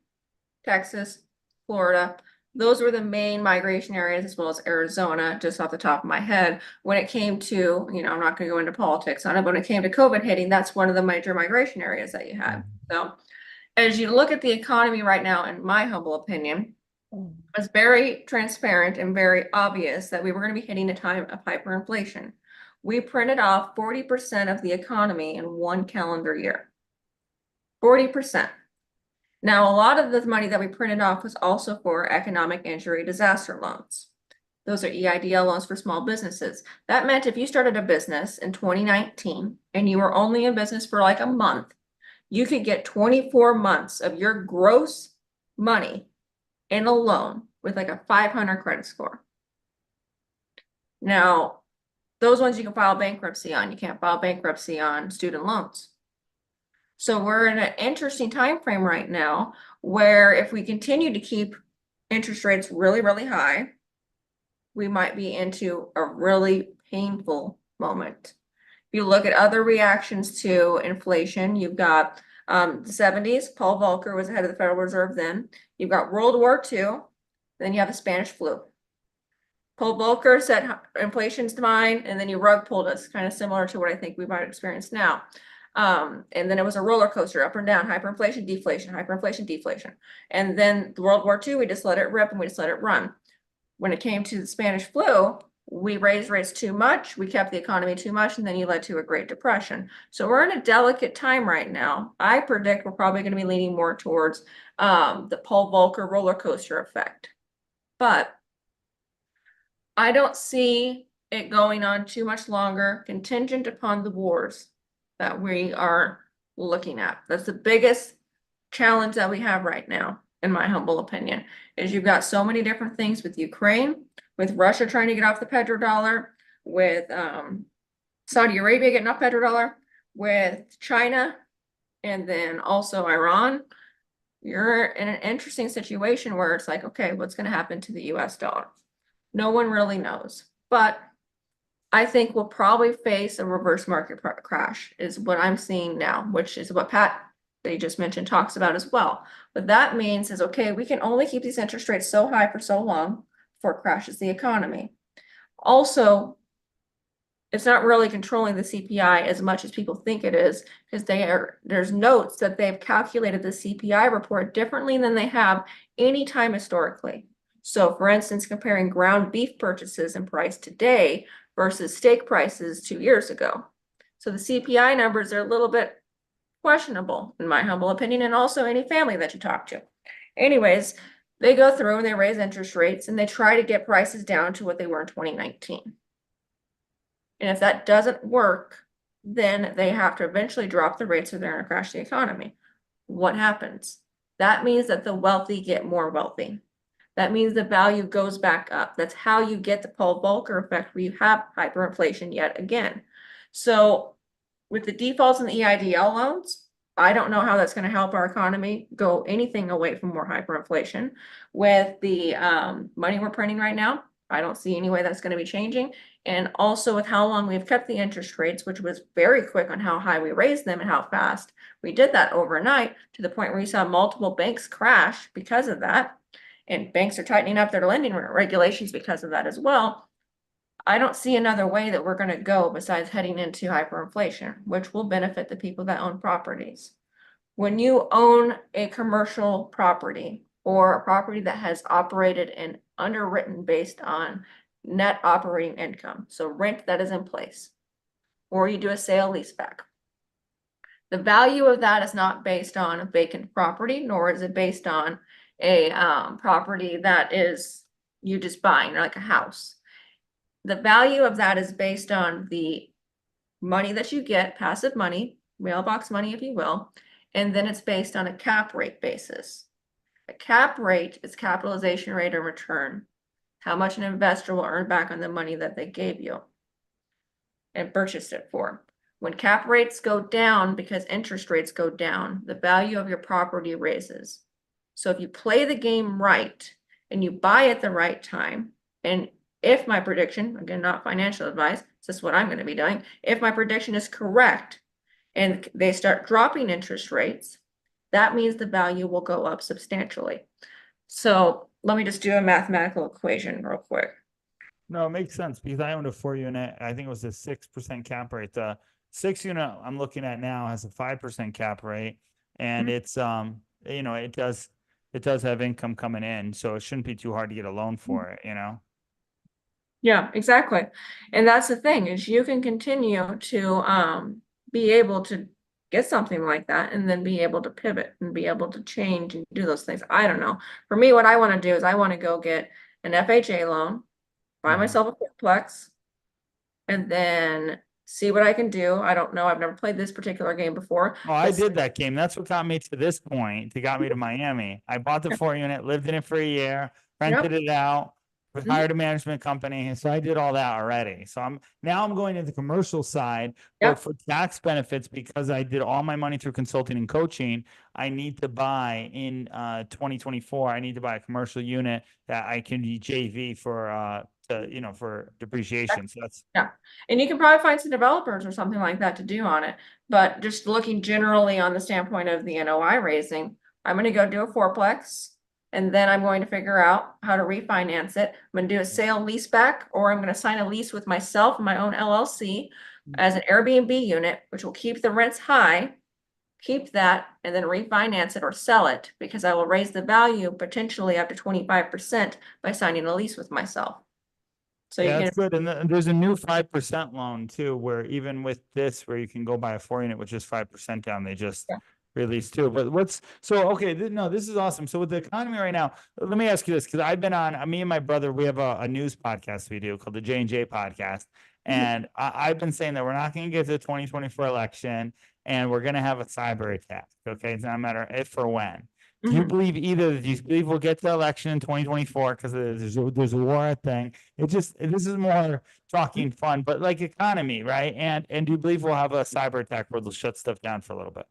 Texas, Florida. Those were the main migration areas, as well as Arizona, just off the top of my head. When it came to, I'm not going to go into politics on it, but when it came to COVID hitting, that's one of the major migration areas that you had. So as you look at the economy right now, in my humble opinion, it's very transparent and very obvious that we were going to be hitting a time of hyperinflation. We printed off 40% of the economy in one calendar year. 40%. Now, a lot of the money that we printed off was also for economic injury disaster loans. Those are EIDL loans for small businesses. That meant if you started a business in 2019 and you were only in business for like a month, you could get 24 months of your gross money in a loan with like a 500 credit score. Now, those ones you can file bankruptcy on. You can't file bankruptcy on student loans. So we're in an interesting time frame right now where if we continue to keep interest rates really, really high, we might be into a really painful moment. If you look at other reactions to inflation, you've got the 70s, Paul Volcker was head of the Federal Reserve then. You've got World War II, then you have the Spanish flu. Paul Volcker said inflation's mine, and then he rug pulled us, kind of similar to what I think we might experience now. And then it was a roller coaster, up and down, hyperinflation, deflation. And then the World War II, we just let it rip and we just let it run. When it came to the Spanish flu, we raised rates too much, we kept the economy too much, and then you led to a Great Depression. So we're in a delicate time right now. I predict we're probably going to be leaning more towards the Paul Volcker roller coaster effect. But I don't see it going on too much longer, contingent upon the wars that we are looking at. That's the biggest challenge that we have right now, in my humble opinion, is you've got so many different things with Ukraine, with Russia trying to get off the petrodollar, with Saudi Arabia getting off petrodollar, with China, and then also Iran. You're in an interesting situation where it's like, okay, what's going to happen to the US dollar? No one really knows, but I think we'll probably face a reverse market crash is what I'm seeing now, which is what Pat, they just mentioned, talks about as well. What that means is, okay, we can only keep these interest rates so high for so long before it crashes the economy. Also, it's not really controlling the CPI as much as people think it is, because there's notes that they've calculated the CPI report differently than they have any time historically. So for instance, comparing ground beef purchases and price today versus steak prices 2 years ago. So the CPI numbers are a little bit questionable, in my humble opinion, and also any family that you talk to. Anyways, they go through and they raise interest rates and they try to get prices down to what they were in 2019. And if that doesn't work, then they have to eventually drop the rates or they're going to crash the economy. What happens? That means that the wealthy get more wealthy. That means the value goes back up. That's how you get the Paul Volcker effect, where you have hyperinflation yet again. So with the defaults and the EIDL loans, I don't know how that's going to help our economy go anything away from more hyperinflation. With the money we're printing right now, I don't see any way that's going to be changing. And also with how long we've kept the interest rates, which was very quick on how high we raised them and how fast we did that overnight, to the point where you saw multiple banks crash because of that. And banks are tightening up their lending regulations because of that as well. I don't see another way that we're going to go besides heading into hyperinflation, which will benefit the people that own properties. When you own a commercial property or a property that has operated and underwritten based on net operating income, so rent that is in place, or you do a sale leaseback, the value of that is not based on a vacant property, nor is it based on a property that is you just buying, like a house. The value of that is based on the money that you get, passive money, mailbox money, if you will, and then it's based on a cap rate basis. A cap rate is capitalization rate or return, how much an investor will earn back on the money that they gave you and purchased it for. When cap rates go down because interest rates go down, the value of your property raises. So if you play the game right and you buy at the right time, and if my prediction, again, not financial advice, this is what I'm going to be doing, if my prediction is correct and they start dropping interest rates, that means the value will go up substantially. So let me just do a mathematical equation real quick. No, it makes sense because I owned a 4 unit. I think it was a 6% cap rate. The 6 unit I'm looking at now has a 5% cap rate, and Mhm. it's it does have income coming in, so it shouldn't be too hard to get a loan for it, you know? Yeah, exactly. And that's the thing is you can continue to be able to get something like that and then be able to pivot and be able to change and do those things. I don't know. For me, what I want to do is I want to go get an FHA loan, buy Mhm. myself a fourplex, and then see what I can do. I don't know. I've never played this particular game before, Oh, I but did that game. That's what got me to this point. It got me to Miami. I bought the 4 unit, lived in it for a year, rented yep. it out, Mhm. hired a management company. And so I did all that already. So I'm going into the commercial side, but Yep. for tax benefits, because I did all my money through consulting and coaching, I need to buy in 2024, I need to buy a commercial unit that I can be JV for for depreciation. So that's Yeah, and you can probably find some developers or something like that to do on it. But just looking generally on the standpoint of the NOI raising, I'm gonna go do a fourplex. And then I'm going to figure out how to refinance it. I'm gonna do a sale leaseback, or I'm gonna sign a lease with myself and my own LLC as an Airbnb unit, which will keep the rents high, keep that, and then refinance it or sell it, because I will raise the value potentially up to 25% by signing a lease with myself. So you Yeah, can, that's good. And there's a new 5% loan too, where even with this, where you can go buy a 4 unit with just 5% down, they just yeah. released too. But so okay, no, this is awesome. So with the economy right now, let me ask you this, because I've been on, me and my brother, we have a news podcast we do called the J&J podcast. And I've been saying that we're not going to get to the 2024 election, and we're going to have a cyber attack. Okay. It's not a matter if or when. Do you Mhm. believe either? Do you believe we'll get to the election in 2024 because there's a war thing? This is more talking fun, but like economy, right? And do you believe we'll have a cyber attack where they'll shut stuff down for a little bit?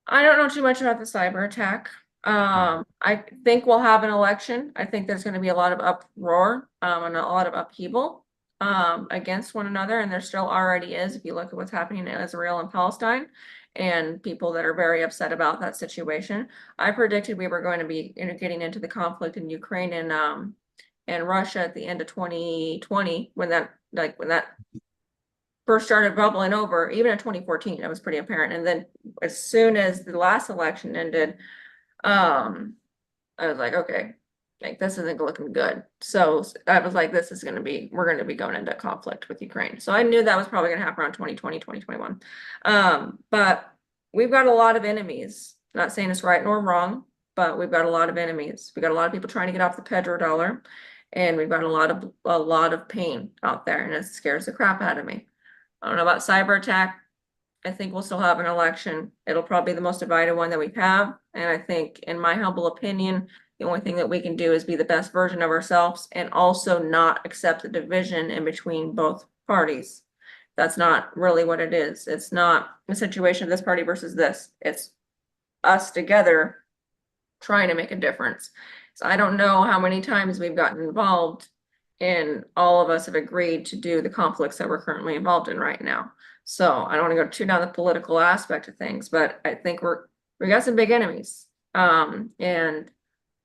I don't know too much about the cyber attack. I think we'll have an election. I think there's gonna be a lot of uproar, and a lot of upheaval, against one another, and there still already is, if you look at what's happening in Israel and Palestine, and people that are very upset about that situation. I predicted we were going to be, getting into the conflict in Ukraine and Russia at the end of 2020, when that first started bubbling over, even in 2014, it was pretty apparent. And then as soon as the last election ended, um, I was like, okay, like this isn't looking good. So I was like, we're gonna be going into conflict with Ukraine. So I knew that was probably gonna happen around 2020, 2021. But we've got a lot of enemies. Not saying it's right nor wrong, but we've got a lot of enemies. We've got a lot of people trying to get off the petrodollar, and we've got a lot of pain out there, and it scares the crap out of me. I don't know about cyber attack. I think we'll still have an election. It'll probably be the most divided one that we have. And I think, in my humble opinion, the only thing that we can do is be the best version of ourselves and also not accept the division in between both parties. That's not really what it is. It's not a situation of this party versus this. It's us together trying to make a difference. So I don't know how many times we've gotten involved, and all of us have agreed to do the conflicts that we're currently involved in right now. So I don't want to go too down the political aspect of things, but I think we got some big enemies. And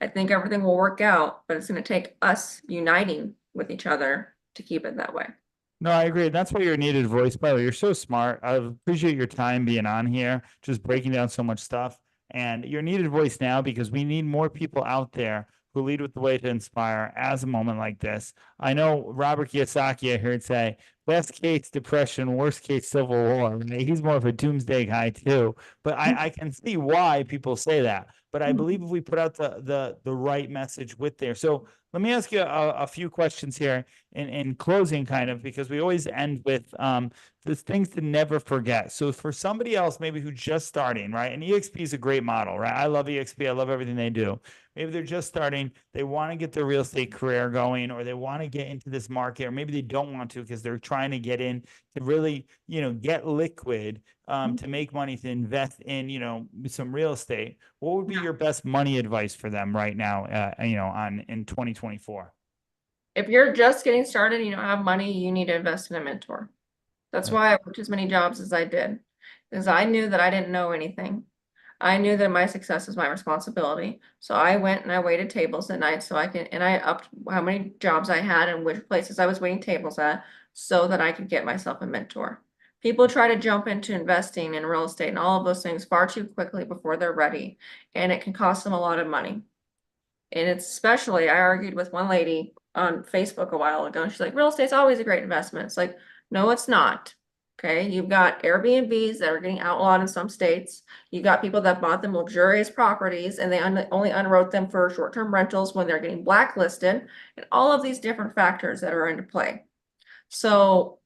I think everything will work out, but it's going to take us uniting with each other to keep it that way. No, I agree. That's why you're a needed voice. By the way, you're so smart. I appreciate your time being on here, just breaking down so much stuff. And you're a needed voice now because we need more people out there who lead with the way to inspire as a moment like this. I know Robert Kiyosaki, I heard say, best case depression, worst case civil war. Right? He's more of a doomsday guy too. But I can see why people say that. But I believe if we put out the right message with there. So let me ask you a few questions here in closing, kind of, because we always end with the things to never forget. So for somebody else, maybe who's just starting, right? And EXP is a great model, right? I love EXP. I love everything they do. Maybe they're just starting, they want to get their real estate career going, or they want to get into this market, or maybe they don't want to because they're trying to get in to really, get liquid, to make money to invest in, some real estate. What would be your best money advice for them right now, on in 2024? If you're just getting started and you don't have money, you need to invest in a mentor. That's Right. why I worked as many jobs as I did, because I knew that I didn't know anything. I knew that my success was my responsibility. So I went and I waited tables at night and I upped how many jobs I had and which places I was waiting tables at so that I could get myself a mentor. People try to jump into investing in real estate and all of those things far too quickly before they're ready, and it can cost them a lot of money. And it's especially, I argued with one lady on Facebook a while ago, and she's like, real estate's always a great investment. It's like, no, it's not. Okay, you've got Airbnbs that are getting outlawed in some states. You got people that bought them luxurious properties and they only unwrote them for short-term rentals when they're getting blacklisted, and all of these different factors that are into play. So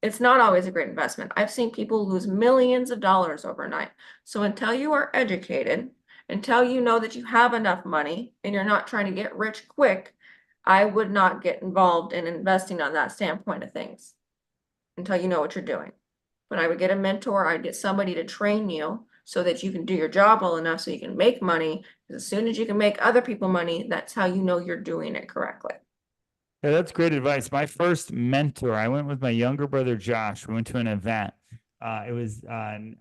it's not always a great investment. I've seen people lose millions of dollars overnight. So until you are educated, until you know that you have enough money and you're not trying to get rich quick, I would not get involved in investing on that standpoint of things until you know what you're doing. But I would get a mentor, I'd get somebody to train you so that you can do your job well enough so you can make money. Because as soon as you can make other people money, that's how you know you're doing it correctly. Yeah, that's great advice. My first mentor, I went with my younger brother Josh. We went to an event. It was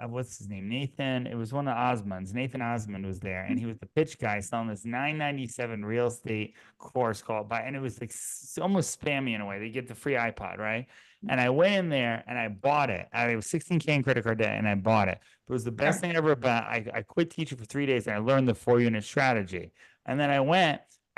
what's his name? Nathan. It was one of Osmond's. Nathan Osmond was there, and he was the pitch guy selling this 997 real estate course called and it was like almost spammy in a way. They get the free iPod, right? And I went in there and I bought it. It was 16K in credit card debt, and I bought it. It was the best thing I ever bought. I quit teaching for 3 days and I learned the 4-unit strategy. And then I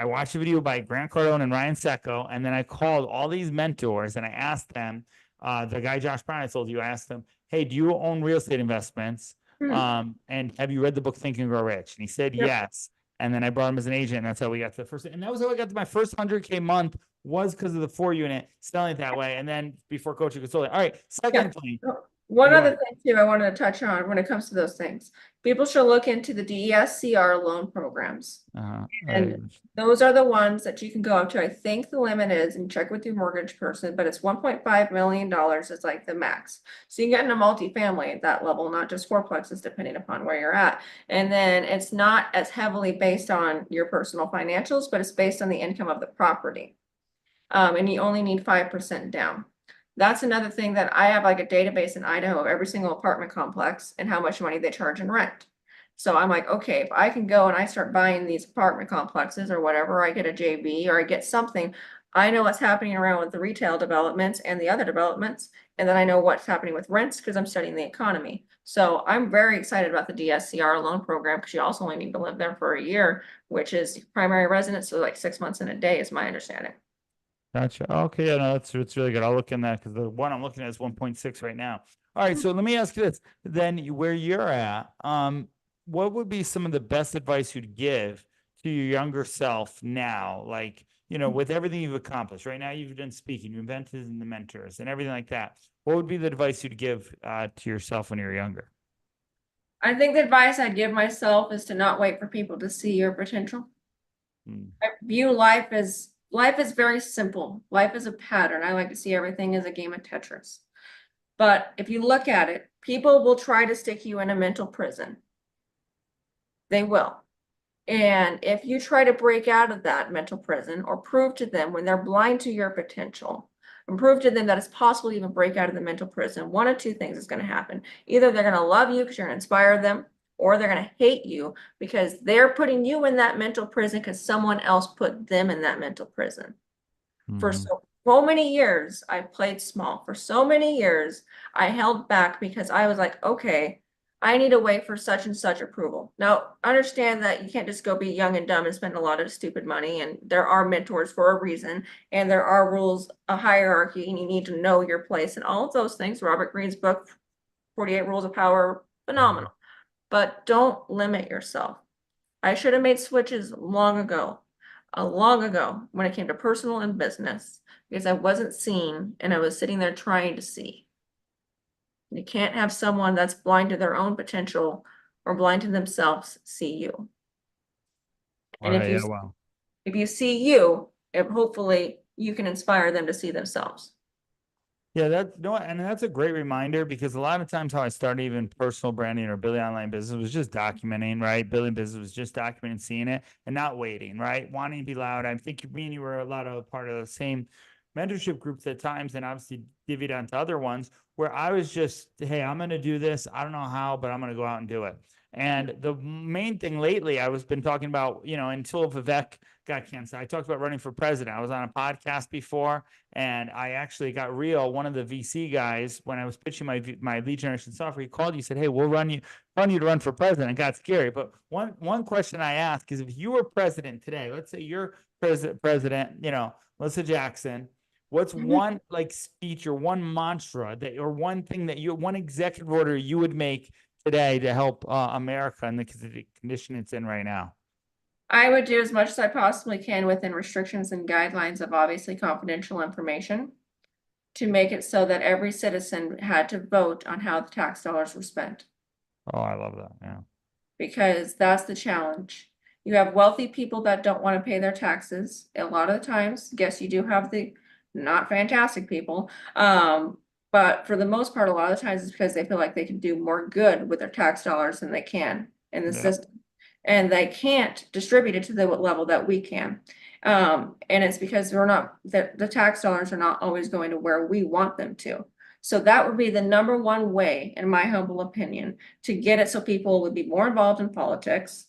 watched a video by Grant Cardone and Ryan Secco, and then I called all these mentors and I asked them, the guy Josh Brown I told you, I asked him, hey, do you own real estate investments? And have you read the book Think and Grow Rich? And he said Yep. yes. And then I brought him as an agent, and that's how we got to the first. And that was how I got to my first 100K month, was because of the 4-unit selling it that way. And then before coaching consulting. All right, second thing. One Go other ahead. thing too, I wanted to touch on when it comes to those things. People should look into the DSCR loan programs. And those are the ones that you can go up to. I think the limit is, and check with your mortgage person, but it's $1.5 million is like the max. So you can get into multifamily at that level, not just fourplexes, depending upon where you're at. And then it's not as heavily based on your personal financials, but it's based on the income of the property. And you only need 5% down. That's another thing that I have, like a database in Idaho of every single apartment complex and how much money they charge in rent. So I'm like, okay, if I can go and I start buying these apartment complexes or whatever, I get a JV or I get something, I know what's happening around with the retail developments and the other developments. And then I know what's happening with rents because I'm studying the economy. So I'm very excited about the DSCR loan program because you also only need to live there for a year, which is primary residence. So like 6 months in a day is my understanding. Gotcha. Okay, yeah, no, it's really good. I'll look in that because the one I'm looking at is 1.6 right now. All right, so let me ask you this. Then where you're at, what would be some of the best advice you'd give to your younger self now? Like, with everything you've accomplished right now, you've done speaking, you invented the mentors and everything like that. What would be the advice you'd give to yourself when you were younger? I think the advice I'd give myself is to not wait for people to see your potential. I view life is very simple. Life is a pattern. I like to see everything as a game of Tetris. But if you look at it, people will try to stick you in a mental prison. They will. And if you try to break out of that mental prison or prove to them when they're blind to your potential and prove to them that it's possible to even break out of the mental prison, one of two things is going to happen. Either they're going to love you because you're going to inspire them, or they're going to hate you because they're putting you in that mental prison because someone else put them in that mental prison. For so many years, I played small. For so many years, I held back because I was like, okay, I need to wait for such and such approval. Now, understand that you can't just go be young and dumb and spend a lot of stupid money. And there are mentors for a reason. And there are rules, a hierarchy, and you need to know your place and all of those things. Robert Greene's book, 48 Rules of Power, phenomenal. But don't limit yourself. I should have made switches long ago when it came to personal and business because I wasn't seen and I was sitting there trying to see. You can't have someone that's blind to their own potential or blind to themselves see you. And Right, yeah, wow. if you see you, hopefully you can inspire them to see themselves. Yeah, and that's a great reminder because a lot of times how I started even personal branding or building online business was just documenting, right? Building business was just documenting, seeing it and not waiting, right? Wanting to be loud. I think me and you were a lot of part of the same mentorship groups at times and obviously divvied onto other ones where I was just, hey, I'm going to do this. I don't know how, but I'm going to go out and do it. And the main thing lately, I was been talking about, until Vivek got cancer, I talked about running for president. I was on a podcast before, and I actually got real. One of the VC guys, when I was pitching my lead generation software, he called you, he said, "Hey, we'll run you to run for president." It got scary. But one question I ask is, if you were president today, let's say you're president, Melissa Jackson, what's one like speech or one mantra that, or one thing that one executive order you would make today to help America in the condition it's in right now? I would do as much as I possibly can within restrictions and guidelines of obviously confidential information to make it so that every citizen had to vote on how the tax dollars were spent. Oh, I love that. Yeah. Because that's the challenge. You have wealthy people that don't want to pay their taxes. A lot of the times, guess you do have the not fantastic people. But for the most part, a lot of the times it's because they feel like they can do more good with their tax dollars than they can in the system. And they can't distribute it to the level that we can. And it's because the tax dollars are not always going to where we want them to. So that would be the number one way, in my humble opinion, to get it so people would be more involved in politics,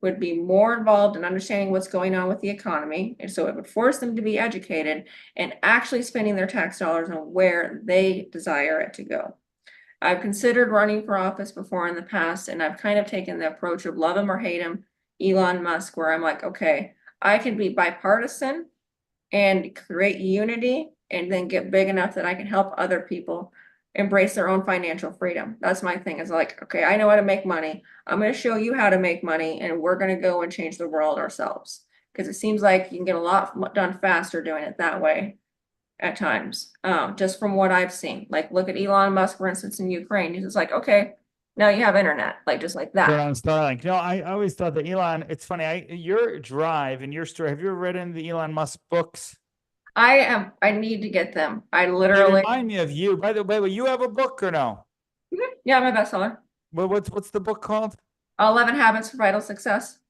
would be more involved in understanding what's going on with the economy. And so it would force them to be educated and actually spending their tax dollars on where they desire it to go. I've considered running for office before in the past, and I've kind of taken the approach of love him or hate him, Elon Musk, where I'm like, okay, I can be bipartisan and create unity and then get big enough that I can help other people embrace their own financial freedom. That's my thing, is like, okay, I know how to make money. I'm going to show you how to make money, and we're going to go and change the world ourselves. Because it seems like you can get a lot done faster doing it that way at times, just from what I've seen. Like, look at Elon Musk, for instance, in Ukraine. He's just like, okay, now you have internet, like just like Turn that. on Starlink. I always thought that Elon, it's funny, your drive and your story, have you ever read any of the Elon Musk books? I need to get them. I They literally, remind me of you. By the way, you have a book or no? yeah, I'm a bestseller. Well, what's the book called? 11 Habits for Vital Success.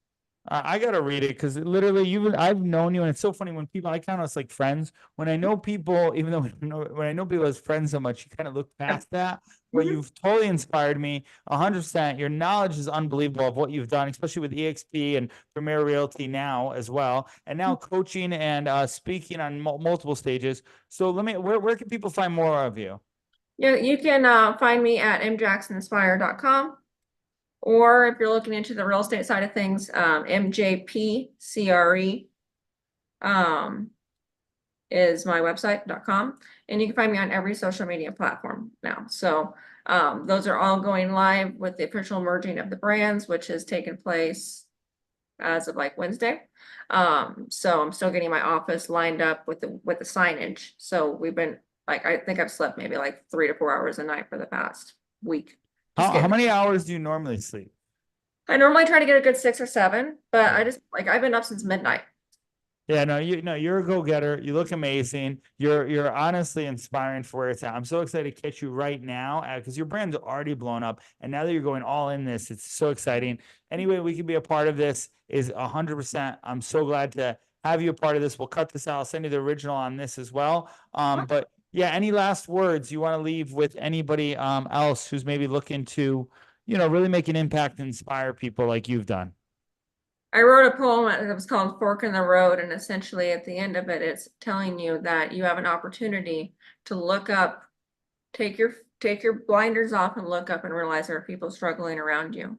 I gotta read it, because literally I've known you, and it's so funny when people, I count us like friends. When I know people, even though when I know people as friends so much, you kind of look past that. But you've totally inspired me 100%. Your knowledge is unbelievable of what you've done, especially with EXP and Premier Realty now as well, and now coaching and speaking on multiple stages. So where can people find more of you? Yeah, you can find me at mjacksoninspire.com. Or if you're looking into the real estate side of things, MJPCRE is my website.com. And you can find me on every social media platform now. So those are all going live with the official merging of the brands, which has taken place as of like Wednesday. So I'm still getting my office lined up with the signage. So we've been like, I think I've slept maybe like 3 to 4 hours a night for the past week. How many hours do you normally sleep? I normally try to get a good 6 or 7, but I just like, I've been up since midnight. Yeah, no, you're a go-getter. You look amazing. You're honestly inspiring for where it's at. I'm so excited to catch you right now, because your brand's already blown up, and now that you're going all in this, it's so exciting. Anyway, we can be a part of this is 100%. I'm so glad to have you a part of this. We'll cut this out. I'll send you the original on this as well. But yeah, any last words you want to leave with anybody else who's maybe looking to, really make an impact and inspire people like you've done? I wrote a poem that was called Fork in the Road, and essentially at the end of it, it's telling you that you have an opportunity to look up, take your blinders off and look up and realize there are people struggling around you.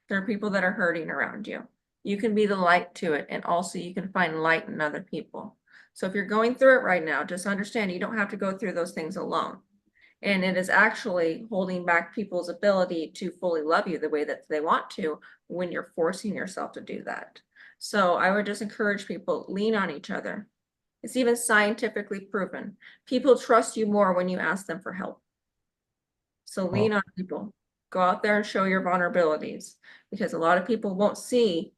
There are people that are hurting around you. You can be the light to it, and also you can find light in other people. So if you're going through it right now, just understand you don't have to go through those things alone. And it is actually holding back people's ability to fully love you the way that they want to when you're forcing yourself to do that. So I would just encourage people, lean on each other. It's even scientifically proven. People trust you more when you ask them for help. So lean on people. Go out there and show your vulnerabilities, because a lot of people won't see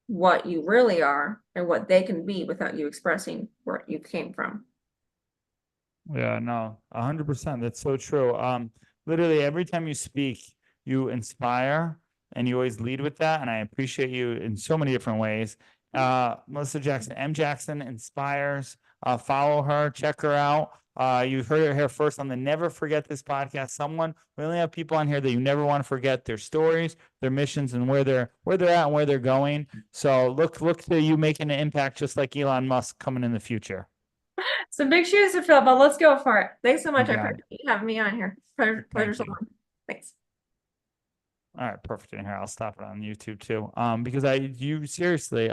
what you really are and what they can be without you expressing where you came from. Yeah, no, 100%. That's so true. Literally every time you speak, you inspire, and you always lead with that. And I appreciate you in so many different ways. Melissa Jackson, M Jackson Inspires. Follow her, check her out. You heard it here first on the Never Forget This podcast. We only have people on here that you never want to forget their stories, their missions, and where they're at and where they're going. So look to you making an impact just like Elon Musk coming in the future. Some big shoes to fill, but let's go for it. Thanks so much. You I got it. appreciate you having me on here. Pleasure's you. all. Thanks. All right, perfect. In here, I'll stop it on YouTube too. Because seriously,